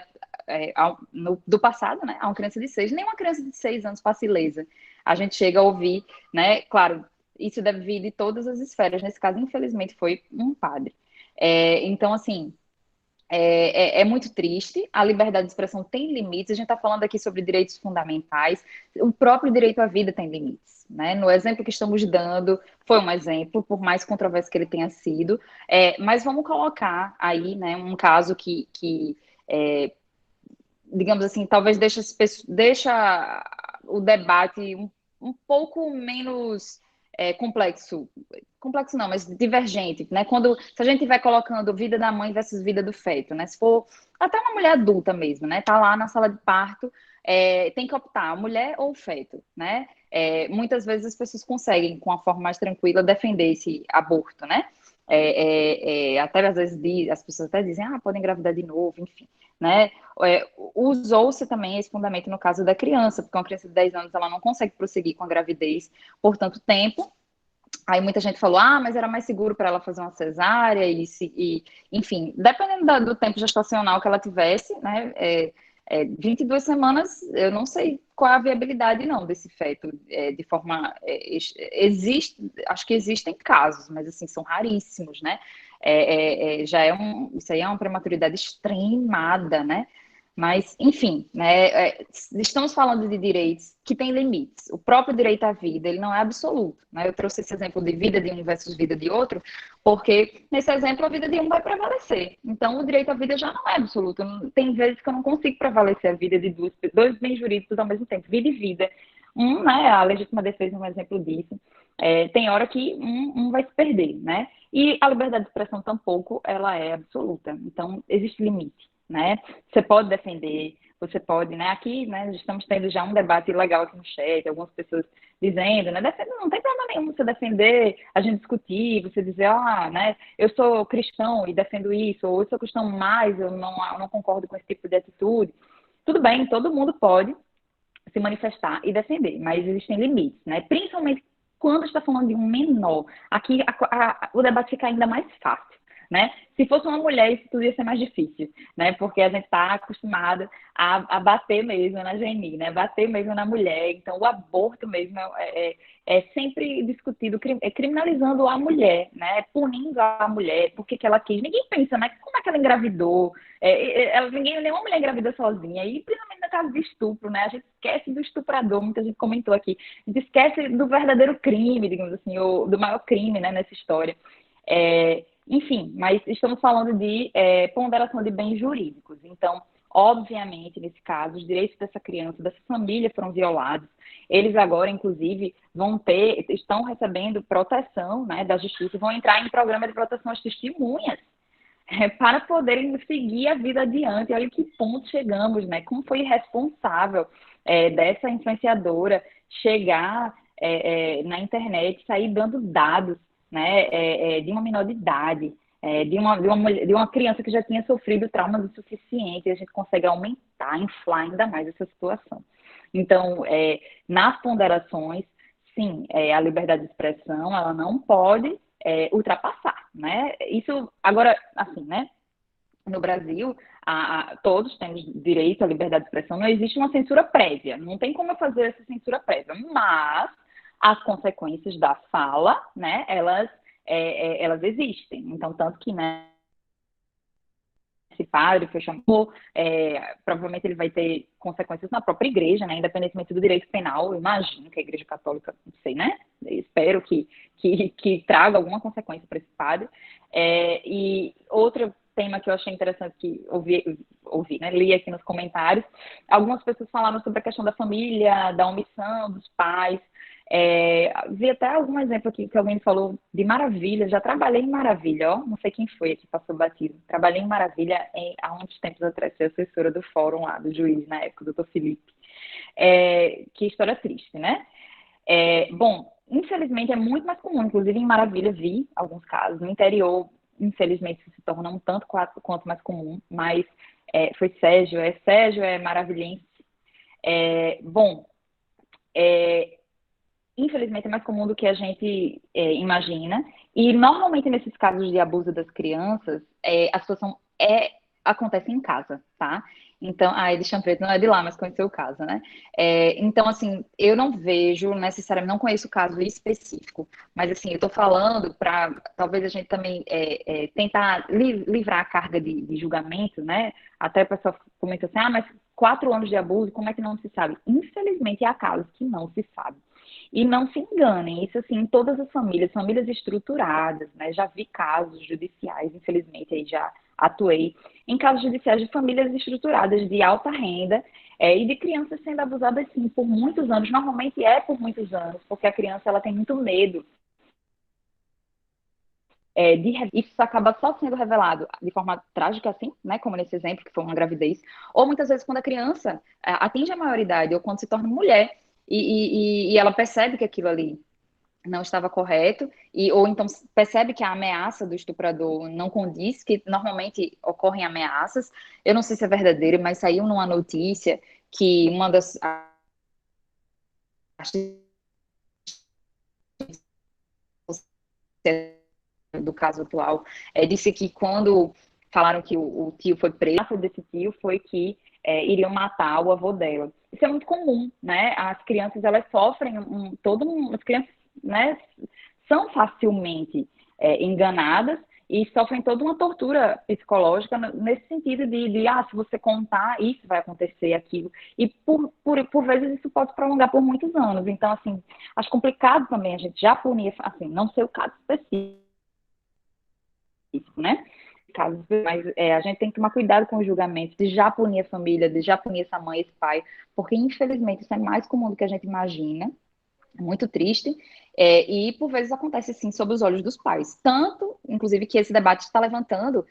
do passado, né? A uma criança de 6, nem uma criança de 6 anos passa ilesa. A gente chega a ouvir, né? Claro, isso deve vir de todas as esferas. Nesse caso, infelizmente, foi um padre. Então, assim, é muito triste. A liberdade de expressão tem limites. A gente está falando aqui sobre direitos fundamentais. O próprio direito à vida tem limites, né? No exemplo que estamos dando, foi um exemplo, por mais controverso que ele tenha sido. Mas vamos colocar aí, né, um caso que digamos assim, talvez deixa o debate um pouco menos complexo. Complexo não, mas divergente, né? Se a gente estiver colocando vida da mãe versus vida do feto, né? Se for até uma mulher adulta mesmo, né? Tá lá na sala de parto, tem que optar, a mulher ou o feto, né? Muitas vezes as pessoas conseguem, com a forma mais tranquila, defender esse aborto, né? Até às vezes as pessoas até dizem, podem engravidar de novo, enfim, né? Usou-se também esse fundamento no caso da criança, porque uma criança de 10 anos ela não consegue prosseguir com a gravidez por tanto tempo. Aí muita gente falou, mas era mais seguro para ela fazer uma cesárea, enfim, dependendo do tempo gestacional que ela tivesse, né? 22 semanas, eu não sei qual é a viabilidade, não, desse feto, de forma... acho que existem casos, mas, assim, são raríssimos, né? Isso aí é uma prematuridade extremada, né? Mas, enfim, né, estamos falando de direitos que têm limites. O próprio direito à vida, ele não é absoluto, né? Eu trouxe esse exemplo de vida de um versus vida de outro, porque nesse exemplo a vida de um vai prevalecer. Então, o direito à vida já não é absoluto. Tem vezes que eu não consigo prevalecer a vida de dois bens jurídicos ao mesmo tempo, vida e vida. Né, a legítima defesa é um exemplo disso. Tem hora que um vai se perder, né? E a liberdade de expressão tampouco, ela é absoluta. Então, existe limite. Né? Você pode defender, você pode, né? Aqui, né, estamos tendo já um debate legal aqui no chat, algumas pessoas dizendo, né? Não tem problema nenhum você defender, a gente discutir, você dizer, né? Eu sou cristão e defendo isso, ou eu sou cristão, mas eu não concordo com esse tipo de atitude. Tudo bem, todo mundo pode se manifestar e defender, mas existem limites, né? Principalmente quando está falando de um menor. Aqui o debate fica ainda mais fácil. Né? Se fosse uma mulher, isso tudo ia ser mais difícil, né? Porque a gente está acostumada a bater mesmo na Geni, né? Bater mesmo na mulher. Então, o aborto mesmo é sempre discutido, criminalizando a mulher, né? Punindo a mulher, por que ela quis. Ninguém pensa, né? Como é que ela engravidou? Nenhuma mulher engravida sozinha. E principalmente no caso de estupro, né? A gente esquece do estuprador, muita gente comentou aqui. A gente esquece do verdadeiro crime, digamos assim, ou do maior crime, né? Nessa história. Enfim, mas estamos falando de ponderação de bens jurídicos. Então, obviamente, nesse caso, os direitos dessa criança, dessa família foram violados. Eles agora, inclusive, estão recebendo proteção, né, da justiça, vão entrar em programa de proteção às testemunhas para poderem seguir a vida adiante. Olha que ponto chegamos, né? Como foi irresponsável dessa influenciadora chegar na internet, sair dando dados, né, de uma menor de idade, de uma criança que já tinha sofrido traumas o suficiente, e a gente consegue inflar ainda mais essa situação. Então, nas ponderações, sim, a liberdade de expressão, ela não pode ultrapassar, né? Isso, agora, assim, né? No Brasil, todos temos direito à liberdade de expressão, não existe uma censura prévia, não tem como eu fazer essa censura prévia, mas as consequências da fala, né, elas elas existem. Então, tanto que, né, esse padre foi chamado, provavelmente ele vai ter consequências na própria igreja, né, independentemente do direito penal. Eu imagino que a igreja católica, não sei, né, eu espero que traga alguma consequência para esse padre. E outro tema que eu achei interessante que ouvi, né, li aqui nos comentários, algumas pessoas falaram sobre a questão da família, da omissão dos pais. Vi até algum exemplo aqui que alguém falou de Maravilha. Já trabalhei em Maravilha, ó, não sei quem foi aqui, passou batido. Trabalhei em Maravilha há uns tempos atrás, fui assessora do fórum lá, do juiz na época, do doutor Felipe. Que história triste, né? Bom, infelizmente é muito mais comum, inclusive em Maravilha vi alguns casos, no interior, infelizmente isso se torna um tanto quanto mais comum, mas foi Sérgio é maravilhense. Bom, infelizmente é mais comum do que a gente imagina, e normalmente nesses casos de abuso das crianças, a situação acontece em casa, tá? Então, de Chão Preto não é de lá, mas conheceu o caso, né? Então, assim, eu não vejo necessariamente, não conheço o caso específico, mas, assim, eu tô falando para talvez a gente também tentar livrar a carga de julgamento, né? Até a pessoa comenta assim, mas 4 anos de abuso, como é que não se sabe? Infelizmente, há casos que não se sabe. E não se enganem, isso assim, em todas as famílias estruturadas, né? Já vi casos judiciais, infelizmente, aí já atuei em casos judiciais de famílias estruturadas de alta renda e de crianças sendo abusadas, sim, por muitos anos. Normalmente por muitos anos, porque a criança ela tem muito medo. Isso acaba só sendo revelado de forma trágica, assim, né? Como nesse exemplo, que foi uma gravidez. Ou muitas vezes quando a criança atinge a maioridade, ou quando se torna mulher, e ela percebe que aquilo ali não estava correto, ou então percebe que a ameaça do estuprador não condiz, que normalmente ocorrem ameaças. Eu não sei se é verdadeiro, mas saiu numa notícia que uma das do caso atual disse que quando falaram que o tio foi preso, a desse tio foi que iriam matar o avô dela. Isso é muito comum, né? As crianças, elas sofrem as crianças, né, são facilmente enganadas e sofrem toda uma tortura psicológica nesse sentido de se você contar, isso vai acontecer, aquilo. E por vezes isso pode se prolongar por muitos anos. Então, assim, acho complicado também a gente já punir, assim, não sei o caso específico, né? Casos, mas a gente tem que tomar cuidado com os julgamentos, de já punir a família, de já punir essa mãe, esse pai, porque infelizmente isso é mais comum do que a gente imagina. Muito triste, e por vezes acontece sim sob os olhos dos pais. Tanto, inclusive, que esse debate está levantando.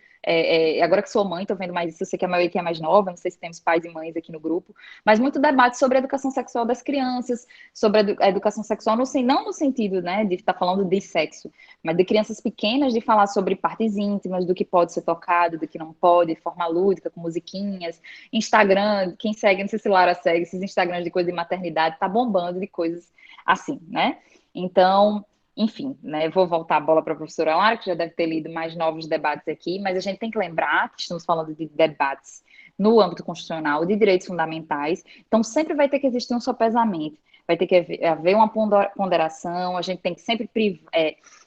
Agora que sou mãe, estou vendo mais isso. Eu sei que a maioria aqui é mais nova, não sei se temos pais e mães aqui no grupo, mas muito debate sobre a educação sexual das crianças, sobre a educação sexual, não no sentido, né, de estar falando de sexo, mas de crianças pequenas, de falar sobre partes íntimas, do que pode ser tocado, do que não pode, de forma lúdica, com musiquinhas. Instagram, quem segue, não sei se Lara segue, esses Instagrams de coisa de maternidade, tá bombando de coisas assim, né? Então, enfim, né? Vou voltar a bola para a professora Lara, que já deve ter lido mais novos debates aqui, mas a gente tem que lembrar que estamos falando de debates no âmbito constitucional, de direitos fundamentais, então sempre vai ter que existir um sopesamento, vai ter que haver uma ponderação, a gente tem que sempre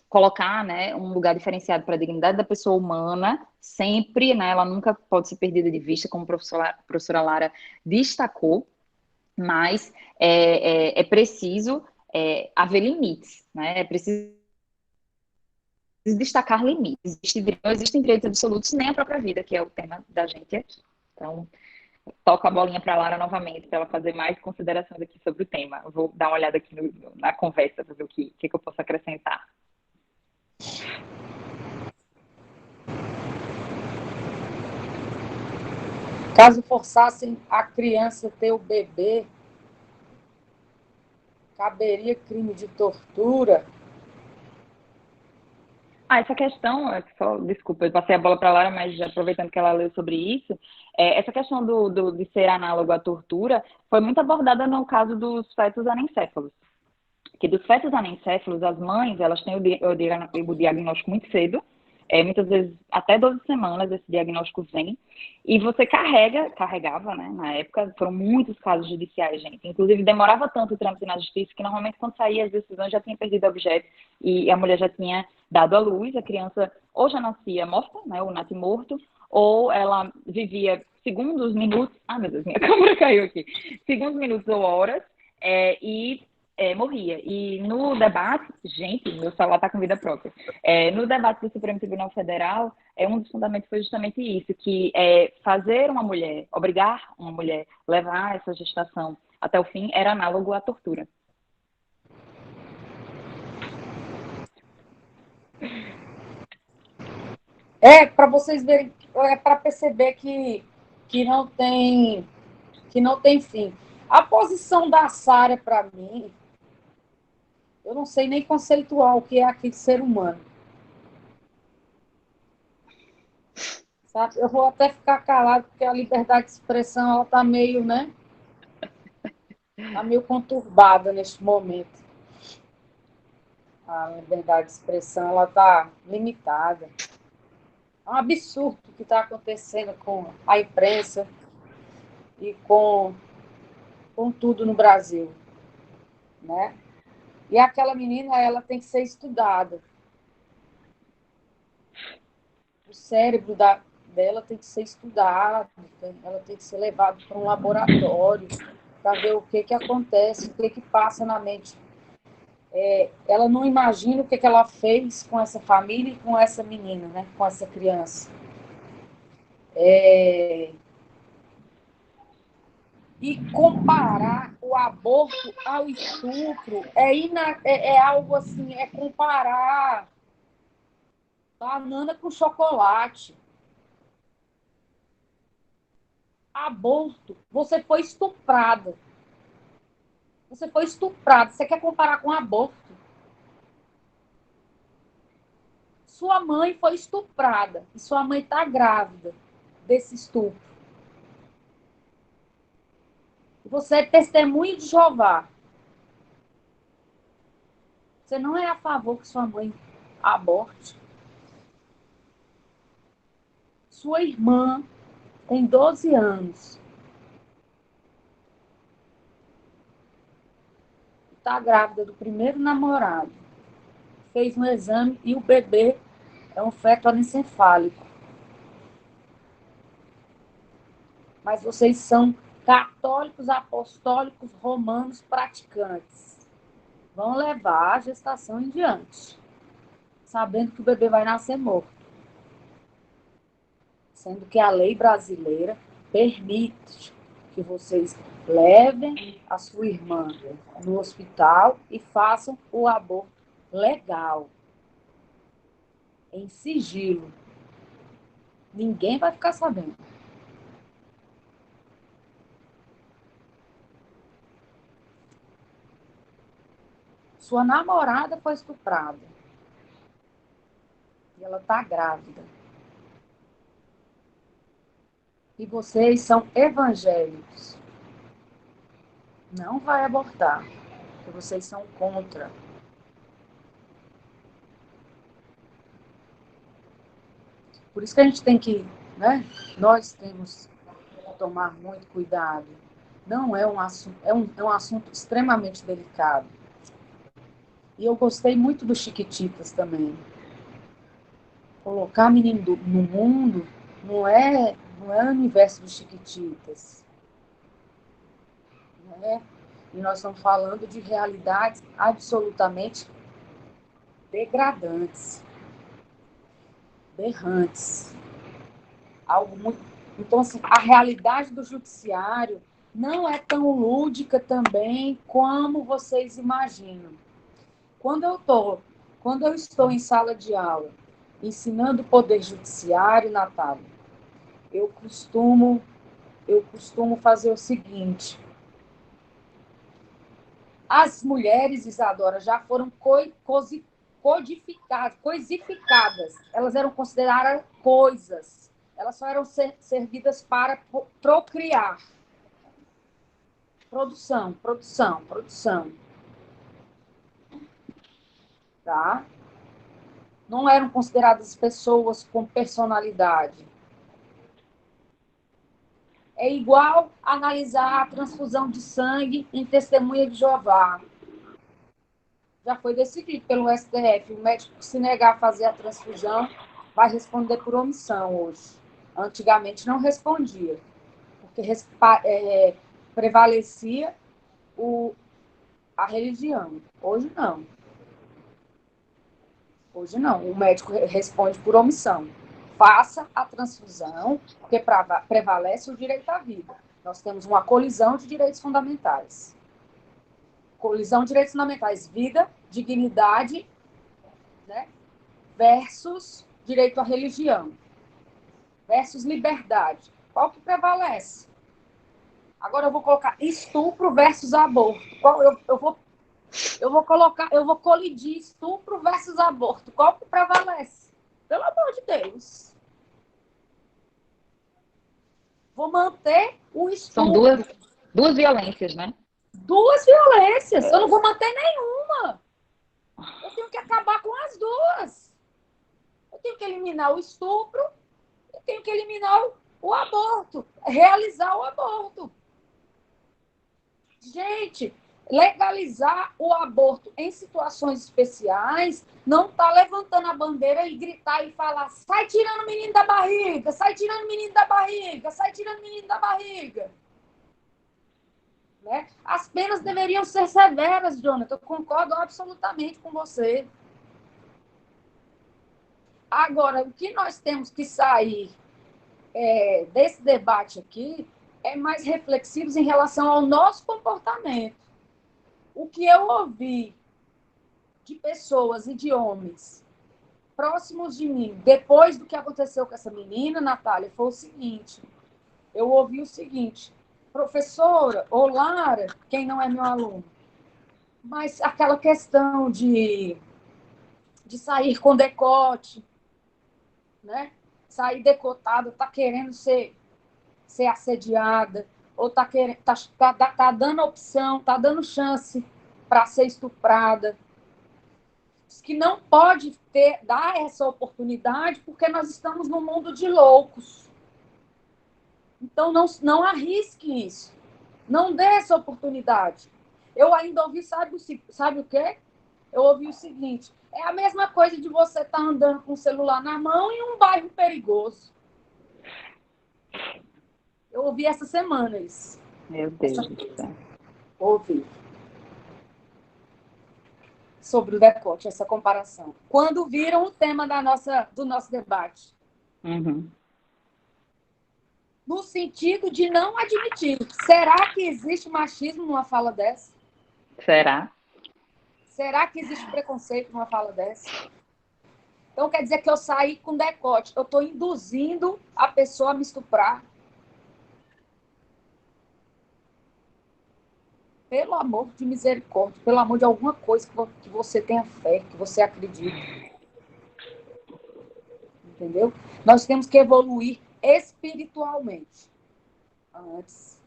colocar, né, um lugar diferenciado para a dignidade da pessoa humana, sempre, né, ela nunca pode ser perdida de vista, como a professora Lara destacou, mas é preciso haver limites, né? É preciso destacar limites. Não existem direitos absolutos nem a própria vida, que é o tema da gente aqui. Então, toco a bolinha para a Lara novamente, para ela fazer mais considerações aqui sobre o tema. Eu vou dar uma olhada aqui na conversa, para ver o que eu posso acrescentar. Caso forçassem a criança ter o bebê, caberia crime de tortura? Essa questão, desculpa, eu passei a bola para a Lara, mas já aproveitando que ela leu sobre isso, essa questão de ser análogo à tortura foi muito abordada no caso dos fetos anencéfalos. Que dos fetos anencéfalos, as mães, elas têm o diagnóstico muito cedo, muitas vezes até 12 semanas esse diagnóstico vem, e você carregava, né, na época, foram muitos casos judiciais, gente, inclusive demorava tanto o trâmite na justiça que normalmente quando saía as decisões já tinha perdido o objeto e a mulher já tinha dado à luz, a criança ou já nascia morta, né, o natimorto, ou ela vivia segundos, minutos, meu Deus, minha câmera caiu aqui, segundos, minutos ou horas, e morria. E no debate, gente, meu celular está com vida própria, no debate do Supremo Tribunal Federal, um dos fundamentos foi justamente isso, que fazer uma mulher, obrigar uma mulher a levar essa gestação até o fim era análogo à tortura. Para vocês verem, para perceber que não tem fim. A posição da Sara, para mim, eu não sei nem conceituar o que é aquele ser humano. Sabe? Eu vou até ficar calado, porque a liberdade de expressão ela está meio, né? Está meio conturbada neste momento. A liberdade de expressão ela está limitada. É um absurdo o que está acontecendo com a imprensa e com tudo no Brasil, né? E aquela menina, ela tem que ser estudada. O cérebro dela tem que ser estudado, ela tem que ser levada para um laboratório para ver o que acontece, o que passa na mente. Ela não imagina o que ela fez com essa família e com essa menina, né? Com essa criança. E comparar o aborto ao estupro é algo assim, é comparar banana com chocolate. Aborto, você foi estuprada. Você foi estuprada. Você quer comparar com aborto? Sua mãe foi estuprada e sua mãe está grávida desse estupro. Você é testemunho de Jeová. Você não é a favor que sua mãe aborte. Sua irmã tem 12 anos. Está grávida do primeiro namorado. Fez um exame e o bebê é um feto anencefálico. Mas vocês são católicos, apostólicos, romanos, praticantes. Vão levar a gestação em diante, sabendo que o bebê vai nascer morto. Sendo que a lei brasileira permite que vocês levem a sua irmã no hospital e façam o aborto legal, em sigilo. Ninguém vai ficar sabendo. Sua namorada foi estuprada. E ela está grávida. E vocês são evangélicos. Não vai abortar, porque vocês são contra. Por isso que a gente tem que, né? Nós temos que tomar muito cuidado. Não é um assunto, é um assunto extremamente delicado. E eu gostei muito dos Chiquititas também. Colocar menino no mundo não é o universo dos Chiquititas. Né? E nós estamos falando de realidades absolutamente degradantes, berrantes. Algo muito... Então, assim, a realidade do judiciário não é tão lúdica também como vocês imaginam. Quando eu estou em sala de aula ensinando o poder judiciário, Natália, eu costumo fazer o seguinte. As mulheres, Isadora, já foram coisificadas. Elas eram consideradas coisas. Elas só eram servidas para procriar. Produção. Tá? não eram consideradas pessoas com personalidade. É igual analisar a transfusão de sangue em Testemunha de Jeová. Já foi decidido pelo STF. O médico que se negar a fazer a transfusão vai responder por omissão hoje. Antigamente não respondia, porque prevalecia a religião. Hoje não. Hoje não. O médico responde por omissão. Faça a transfusão, porque prevalece o direito à vida. Nós temos uma colisão de direitos fundamentais. Colisão de direitos fundamentais, vida, dignidade, né, versus direito à religião, versus liberdade. Qual que prevalece? Agora eu vou colocar estupro versus aborto. Eu vou colidir estupro versus aborto. Qual que prevalece? Pelo amor de Deus. Vou manter o estupro. São duas violências, né? Duas violências. Eu não vou manter nenhuma. Eu tenho que acabar com as duas. Eu tenho que eliminar o estupro. Eu tenho que eliminar o aborto. Realizar o aborto. Gente, legalizar o aborto em situações especiais não está levantando a bandeira e gritar e falar: sai tirando o menino da barriga, sai tirando o menino da barriga, sai tirando o menino da barriga. Né? As penas deveriam ser severas, Jonathan. Eu concordo absolutamente com você. Agora, o que nós temos que sair desse debate aqui é mais reflexivos em relação ao nosso comportamento. O que eu ouvi de pessoas e de homens próximos de mim, depois do que aconteceu com essa menina, Natália, foi o seguinte. Eu ouvi o seguinte: professora, ou Lara, quem não é meu aluno, mas aquela questão de sair com decote, né? Sair decotada, tá querendo ser assediada, ou tá dando opção, tá dando chance para ser estuprada. Diz que não pode dar essa oportunidade porque nós estamos num mundo de loucos. Então, não arrisque isso. Não dê essa oportunidade. Eu ainda ouvi, sabe o quê? Eu ouvi o seguinte: é a mesma coisa de você estar andando com o celular na mão em um bairro perigoso. Eu ouvi essa semana isso. Meu Deus do céu. Ouvi. Sobre o decote, essa comparação. Quando viram o tema do nosso debate. Uhum. No sentido de não admitir. Será que existe machismo numa fala dessa? Será? Será que existe preconceito numa fala dessa? Então quer dizer que eu saí com decote. Eu estou induzindo a pessoa a me estuprar. Pelo amor de misericórdia, pelo amor de alguma coisa que você tenha fé, que você acredite. Entendeu? Nós temos que evoluir espiritualmente antes.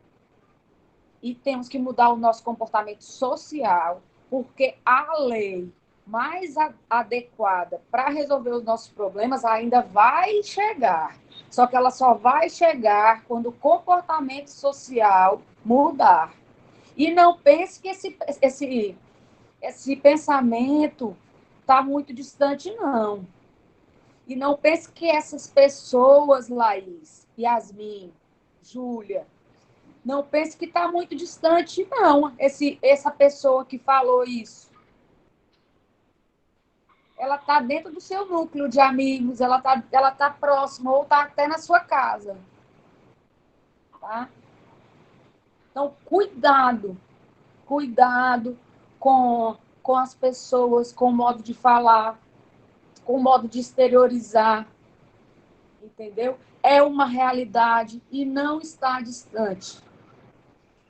E temos que mudar o nosso comportamento social, porque a lei mais adequada para resolver os nossos problemas ainda vai chegar. Só que ela só vai chegar quando o comportamento social mudar. E não pense que esse pensamento está muito distante, não. E não pense que essas pessoas, Laís, Yasmin, Júlia, não pense que está muito distante, não. Essa pessoa que falou isso. Ela está dentro do seu núcleo de amigos, ela tá próxima, ou está até na sua casa. Tá? Então, cuidado com as pessoas, com o modo de falar, com o modo de exteriorizar, entendeu? É uma realidade e não está distante.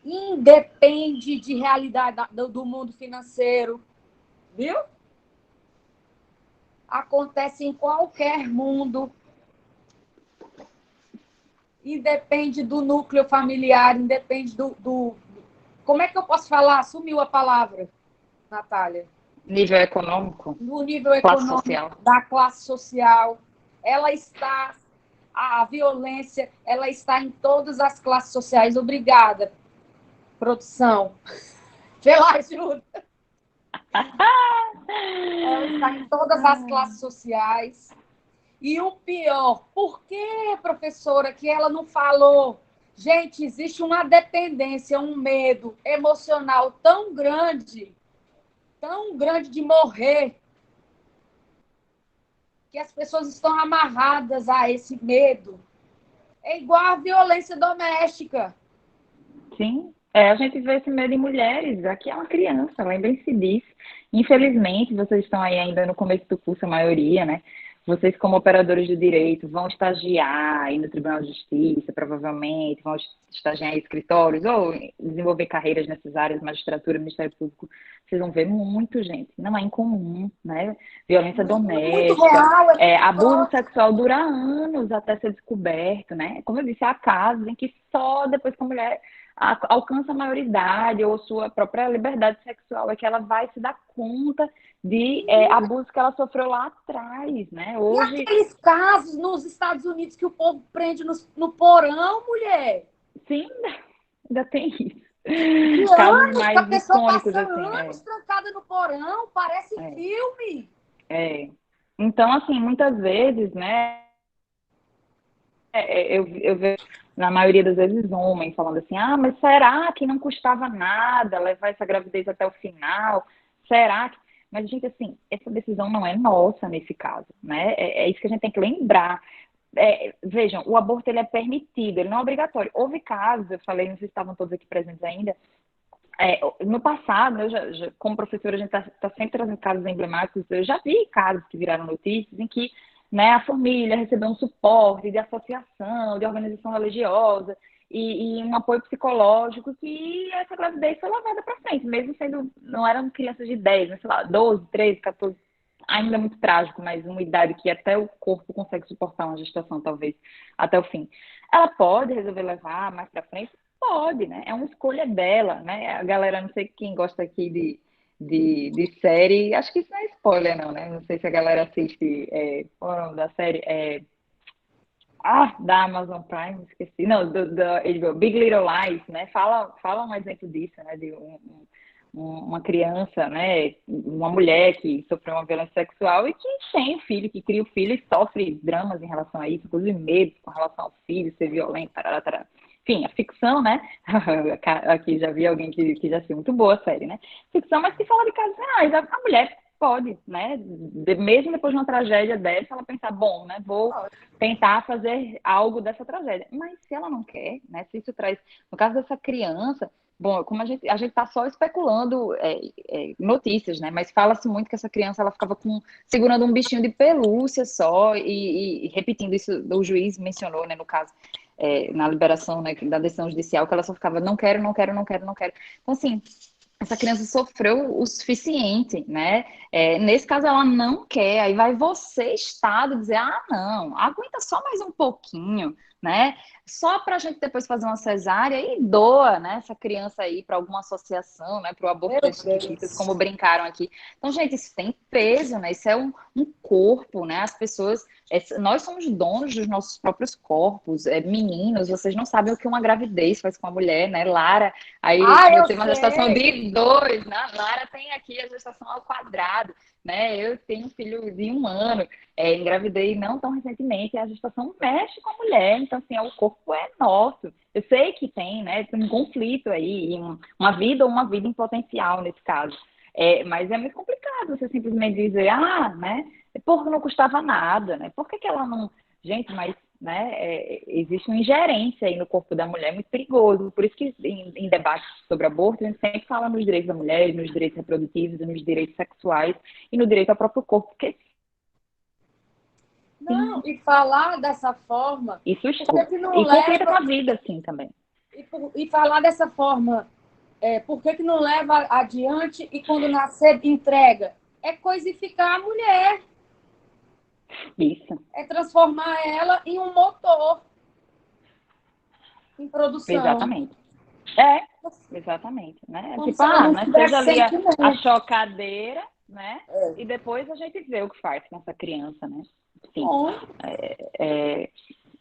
Independe de realidade do mundo financeiro, viu? Acontece em qualquer mundo. Independe do núcleo familiar, independe do... Como é que eu posso falar? Sumiu a palavra, Natália. Nível econômico, no nível classe econômico social. da classe social. A violência, ela está em todas as classes sociais. Obrigada, produção, pela ajuda. Ela está em todas as classes sociais. E o pior, por que, professora, que ela não falou? Gente, existe uma dependência, um medo emocional tão grande de morrer, que as pessoas estão amarradas a esse medo. É igual a violência doméstica. Sim, a gente vê esse medo em mulheres. Aqui é uma criança, lembrem-se disso. Infelizmente, vocês estão aí ainda no começo do curso, a maioria, né? Vocês, como operadores do direito, vão estagiar aí no Tribunal de Justiça, provavelmente, vão estagiar em escritórios ou desenvolver carreiras nessas áreas, magistratura, Ministério Público. Vocês vão ver muito, gente. Não é incomum, né? Violência Muito doméstica, real. abuso sexual dura anos até ser descoberto, né? Como eu disse, há casos em que só depois que a mulher alcança a maioridade ou sua própria liberdade sexual é que ela vai se dar conta de abuso que ela sofreu lá atrás, né? Hoje... E aqueles casos nos Estados Unidos que o povo prende no porão, mulher? Sim, ainda tem isso. E Casos anos, mais a pessoa icônicos, passa assim. anos trancada no porão, parece filme. Então, assim, muitas vezes, né, eu vejo, na maioria das vezes, homens falando assim, mas será que não custava nada levar essa gravidez até o final? Será que... Mas, gente, assim, essa decisão não é nossa nesse caso, né? É isso que a gente tem que lembrar. Vejam, o aborto, ele é permitido, ele não é obrigatório. Houve casos, eu falei, não sei se estavam todos aqui presentes ainda, no passado, como professora, a gente está sempre trazendo casos emblemáticos, eu já vi casos que viraram notícias em que, né, a família recebeu um suporte de associação, de organização religiosa e um apoio psicológico que essa gravidez foi levada para frente, mesmo sendo, não eram crianças de 10, mas sei lá, 12, 13, 14, ainda muito trágico, mas uma idade que até o corpo consegue suportar uma gestação, talvez, até o fim. Ela pode resolver levar mais para frente? Pode, né? É uma escolha dela, né? A galera, não sei quem gosta aqui de série, acho que isso não é spoiler, não, né? Não sei se a galera assiste, qual é o nome da série? Da Amazon Prime, esqueci. Não, do HBO, Big Little Lies, né? Fala um exemplo disso, né? De uma criança, né? Uma mulher que sofreu uma violência sexual e que tem um filho, que cria o filho e sofre dramas em relação a isso, inclusive medo com relação ao filho ser violento, tarará, tarará. Enfim, a ficção, né? Aqui já vi alguém que já assistiu, muito boa a série, né? Ficção, mas que fala de casos reais. A mulher pode, né? Mesmo depois de uma tragédia dessa, ela pensar, bom, né? Vou tentar fazer algo dessa tragédia. Mas se ela não quer, né? Se isso traz... No caso dessa criança, bom, como a gente está só especulando notícias, né? Mas fala-se muito que essa criança ela ficava segurando um bichinho de pelúcia só e repetindo isso, o juiz mencionou, né? No caso, na liberação, né, da decisão judicial, que ela só ficava não quero, não quero, não quero, não quero. Então, assim, essa criança sofreu o suficiente, né? Nesse caso, ela não quer, aí vai você, Estado, dizer, não, aguenta só mais um pouquinho, né? Só para a gente depois fazer uma cesárea e doa, né? Essa criança aí para alguma associação, né? Para o aborto das chiquititas, como brincaram aqui. Então, gente, isso tem peso, né? Isso é um corpo, né? As pessoas... nós somos donos dos nossos próprios corpos. Meninos, vocês não sabem o que uma gravidez faz com a mulher, né? Lara, aí eu tenho uma gestação de 2, né? Lara tem aqui a gestação ao quadrado, né? Eu tenho um filho de 1 ano, engravidei não tão recentemente, a gestação mexe com a mulher, então assim, o corpo é nosso. Eu sei que tem, né? Tem um conflito aí, uma vida ou uma vida em potencial nesse caso. Mas é muito complicado você simplesmente dizer, né? Porque não custava nada, né? Por que ela não... Gente, mas, né, existe uma ingerência aí no corpo da mulher muito perigoso. Por isso que em debates sobre aborto, a gente sempre fala nos direitos da mulher, nos direitos reprodutivos, nos direitos sexuais e no direito ao próprio corpo, porque... Não, e falar dessa forma... Isso e complica com a vida, assim, também. E falar dessa forma, por que não leva adiante e quando nascer, entrega? É coisificar a mulher. Isso. É transformar ela em um motor em produção. Exatamente. Exatamente, né? Como tipo, se ela não né? Seja ali a sentimento. chocadeira, né? E depois a gente vê o que faz com essa criança, né? Sim.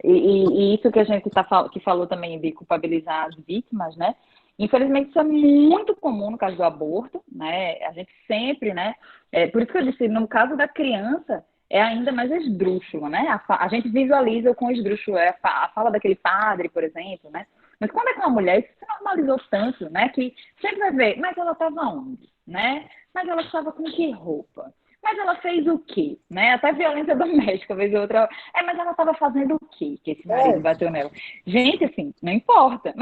E isso que a gente que falou também de culpabilizar as vítimas, né? Infelizmente, isso é muito comum no caso do aborto, né? A gente sempre, né? Por isso que eu disse, no caso da criança, é ainda mais esdrúxulo, né? A gente visualiza com esdrúxulo a fala daquele padre, por exemplo, né? Mas quando é com uma mulher, isso se normalizou tanto, né? Que sempre vai ver, mas ela estava onde, né? Mas ela estava com que roupa? Mas ela fez o quê? Né? Até violência doméstica, vez ou outra. Mas ela estava fazendo o quê que esse marido bateu nela? Gente, assim, não importa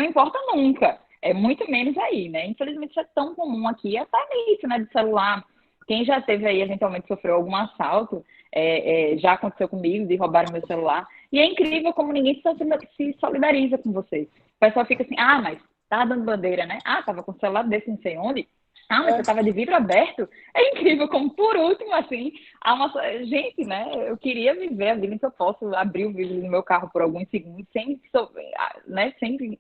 nunca. É muito menos aí, né? Infelizmente isso é tão comum aqui, até nisso, né? De celular. Quem já teve aí, eventualmente sofreu algum assalto, já aconteceu comigo, de roubar o meu celular. E é incrível como ninguém se solidariza com vocês. O pessoal fica assim, mas tá dando bandeira, né? Tava com o celular desse não sei onde. Mas você tava de vidro aberto. É incrível como, por último, assim, gente, né? Eu queria viver a vida em que eu posso abrir o vidro do meu carro por alguns segundos sem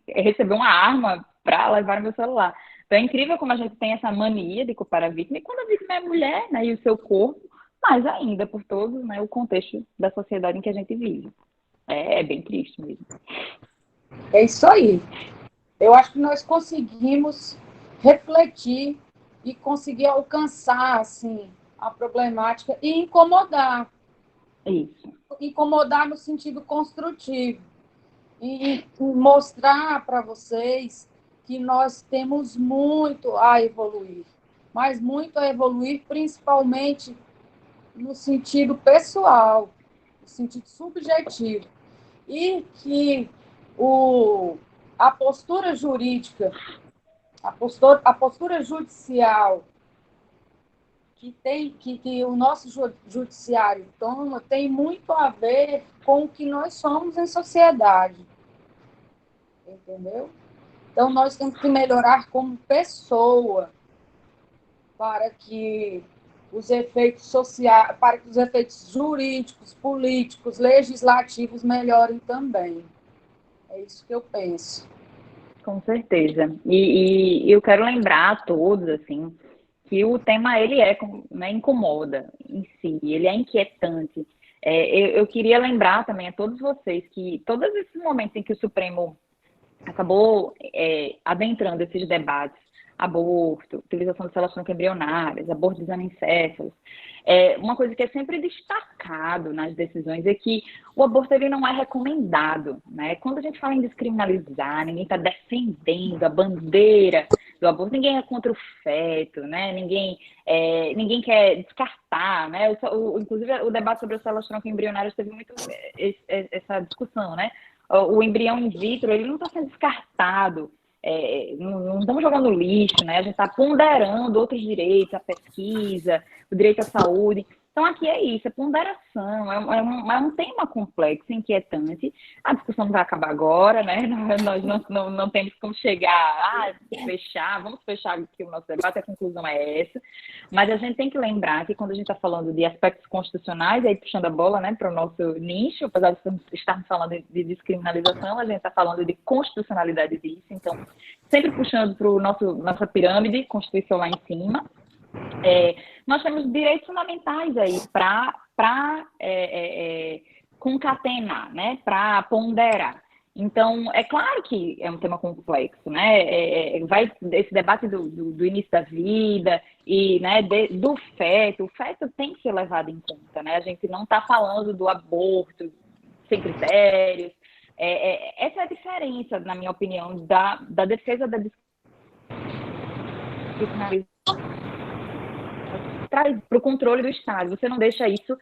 receber uma arma para levar o meu celular. Então é incrível como a gente tem essa mania de culpar a vítima. E quando a vítima é mulher, né, e o seu corpo, mais ainda por todo, né, o contexto da sociedade em que a gente vive. É bem triste mesmo. É isso aí. Eu acho que nós conseguimos refletir e conseguir alcançar, assim, a problemática e incomodar. Isso. Incomodar no sentido construtivo. E mostrar para vocês que nós temos muito a evoluir. Mas muito a evoluir, principalmente no sentido pessoal, no sentido subjetivo. E que a postura jurídica, a postura judicial que o nosso judiciário toma tem muito a ver com o que nós somos em sociedade. Entendeu? Então, nós temos que melhorar como pessoa para que os efeitos sociais, para que os efeitos jurídicos, políticos, legislativos melhorem também. É isso que eu penso. Com certeza. E eu quero lembrar a todos, assim, que o tema, ele né, incomoda em si, ele é inquietante. Eu queria lembrar também a todos vocês que todos esses momentos em que o Supremo acabou adentrando esses debates, aborto, utilização de células embrionárias, aborto dos anencéfalos, uma coisa que é sempre destacado nas decisões é que o aborto ele não é recomendado, né? Quando a gente fala em descriminalizar, ninguém está defendendo a bandeira do aborto, ninguém é contra o feto, né? Ninguém quer descartar, né? Inclusive, o debate sobre as células embrionárias teve muito essa discussão, né? O embrião in vitro, ele não está sendo descartado, não estamos jogando lixo, né? A gente está ponderando outros direitos, a pesquisa, o direito à saúde. Então, aqui é isso, é ponderação, é um tema complexo, inquietante. A discussão não vai acabar agora, né? Nós não temos como chegar vamos fechar aqui o nosso debate, a conclusão é essa. Mas a gente tem que lembrar que quando a gente está falando de aspectos constitucionais, aí puxando a bola, né, para o nosso nicho, apesar de estarmos falando de descriminalização, a gente está falando de constitucionalidade disso, então, sempre puxando para nossa pirâmide, Constituição lá em cima. Nós temos direitos fundamentais aí para concatenar, né, para ponderar. Então, é claro que é um tema complexo, né? Esse debate do início da vida e, né, do feto, o feto tem que ser levado em conta, né? A gente não está falando do aborto sem critérios. Essa é a diferença, na minha opinião, da defesa da descriminalização. Traz para o controle do Estado. Você não deixa isso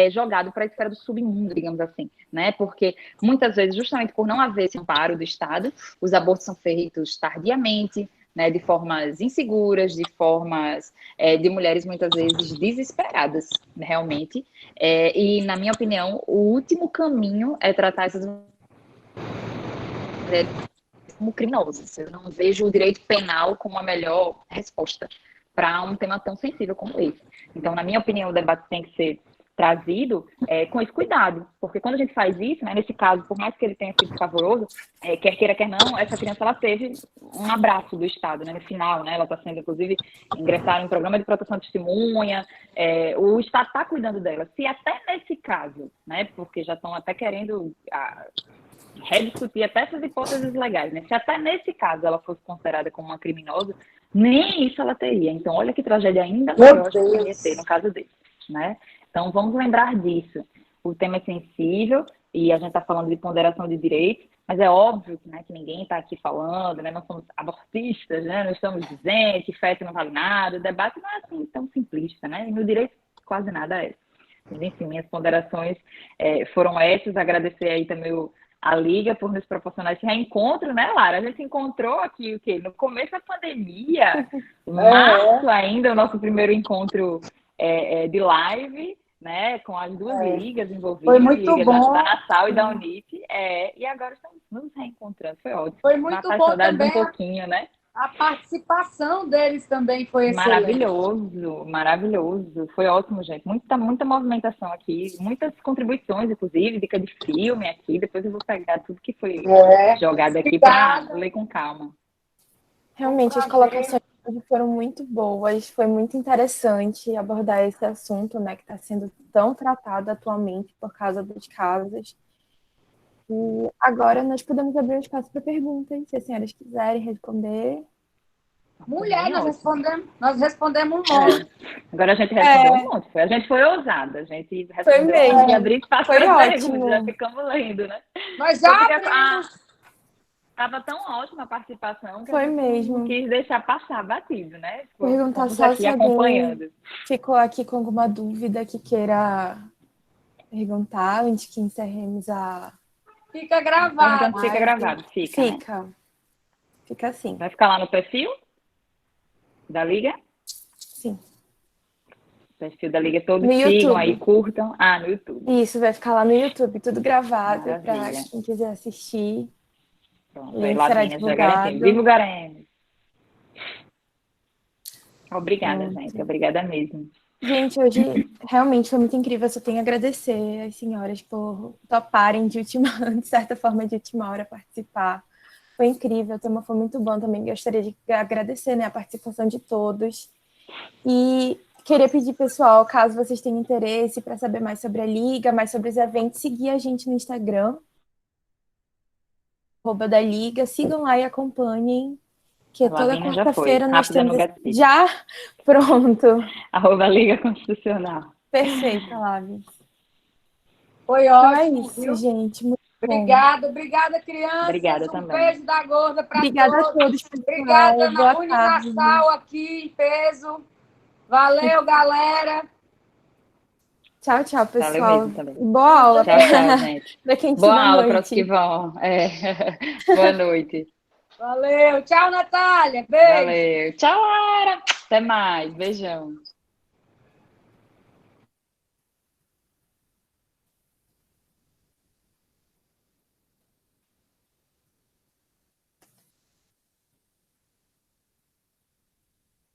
jogado para a esfera do submundo, digamos assim, né? Porque muitas vezes, justamente por não haver esse amparo do Estado, os abortos são feitos tardiamente, né? De formas inseguras, de formas de mulheres muitas vezes desesperadas, realmente. E, na minha opinião, o último caminho é tratar essas mulheres como criminosas. Eu não vejo o direito penal como a melhor resposta para um tema tão sensível como esse. Então, na minha opinião, o debate tem que ser trazido com esse cuidado, porque quando a gente faz isso, né, nesse caso, por mais que ele tenha sido favoroso, quer queira, quer não, essa criança ela teve um abraço do Estado, né, no final, né, ela está sendo, inclusive, ingressar em um programa de proteção de testemunha, o Estado está cuidando dela. Se até nesse caso, né, porque já estão até querendo rediscutir até essas hipóteses legais, né, se até nesse caso ela fosse considerada como uma criminosa, nem isso ela teria. Então, olha que tragédia ainda maior que poderia ter no caso dele, né? Então, vamos lembrar disso. O tema é sensível e a gente está falando de ponderação de direitos, mas é óbvio que, né, que ninguém está aqui falando, né, nós somos abortistas, né, não estamos dizendo que feto não vale nada, o debate não é assim tão simplista, né, e no direito quase nada é. Mas, enfim, minhas ponderações foram essas, agradecer aí também a Liga por nos proporcionar esse reencontro, né, Lara? A gente se encontrou aqui, o quê? No começo da pandemia, março ainda, o nosso primeiro encontro de live, né, com as duas ligas envolvidas, foi muito Liga bom. da Nassau e da Unip, e agora estamos nos reencontrando, foi ótimo. Foi muito bom saudades também um pouquinho, né? a participação deles também foi excelente. Maravilhoso, maravilhoso, foi ótimo, gente, muita movimentação aqui, muitas contribuições, inclusive, dica de filme aqui, depois eu vou pegar tudo que foi jogado aqui para ler com calma. Realmente, as colocações foram muito boas, foi muito interessante abordar esse assunto, né, que está sendo tão tratado atualmente por causa dos casos. E agora nós podemos abrir o espaço para perguntas, se as senhoras quiserem responder. Mulher, nós respondemos um monte. Agora a gente respondeu um monte. A gente foi ousada, a gente respondeu e abriu espaço para perguntas, já ficamos lendo, né? Nós já abrimos. Estava tão ótima a participação que foi a gente mesmo. não quis deixar passar batido, né? Perguntar só se alguém ficou aqui com alguma dúvida que queira perguntar antes que encerremos a... Fica gravado. Então, fica gravado, fica. Né? Fica assim. Vai ficar lá no perfil da Liga? Sim. O perfil da Liga, todos sigam aí, curtam. No YouTube. Isso, vai ficar lá no YouTube, tudo gravado para quem quiser assistir. Pronto, aí lá divulgaremos. Obrigada, gente. Obrigada mesmo. Gente, hoje realmente foi muito incrível. Eu só tenho a agradecer às senhoras por toparem de certa forma, de última hora participar. Foi incrível, o tema foi muito bom também. Gostaria de agradecer, né, a participação de todos. E queria pedir, pessoal, caso vocês tenham interesse para saber mais sobre a Liga, mais sobre os eventos, seguir a gente no Instagram, @da Liga. Sigam lá e acompanhem. Que toda quarta-feira nós temos... Já? Pronto. @Liga Constitucional. Perfeito, Lavi. Foi ótimo. É isso, viu? Gente. Muito obrigada, crianças. Obrigada também. Beijo da gorda para todos. Obrigada a todos. Obrigada na Universal aqui em peso. Valeu, galera. Tchau, pessoal. Também. Boa aula. Tchau, gente. Boa aula para os que vão. Boa noite. Valeu. Tchau, Natália. Beijo. Valeu. Tchau, Lara. Até mais. Beijão.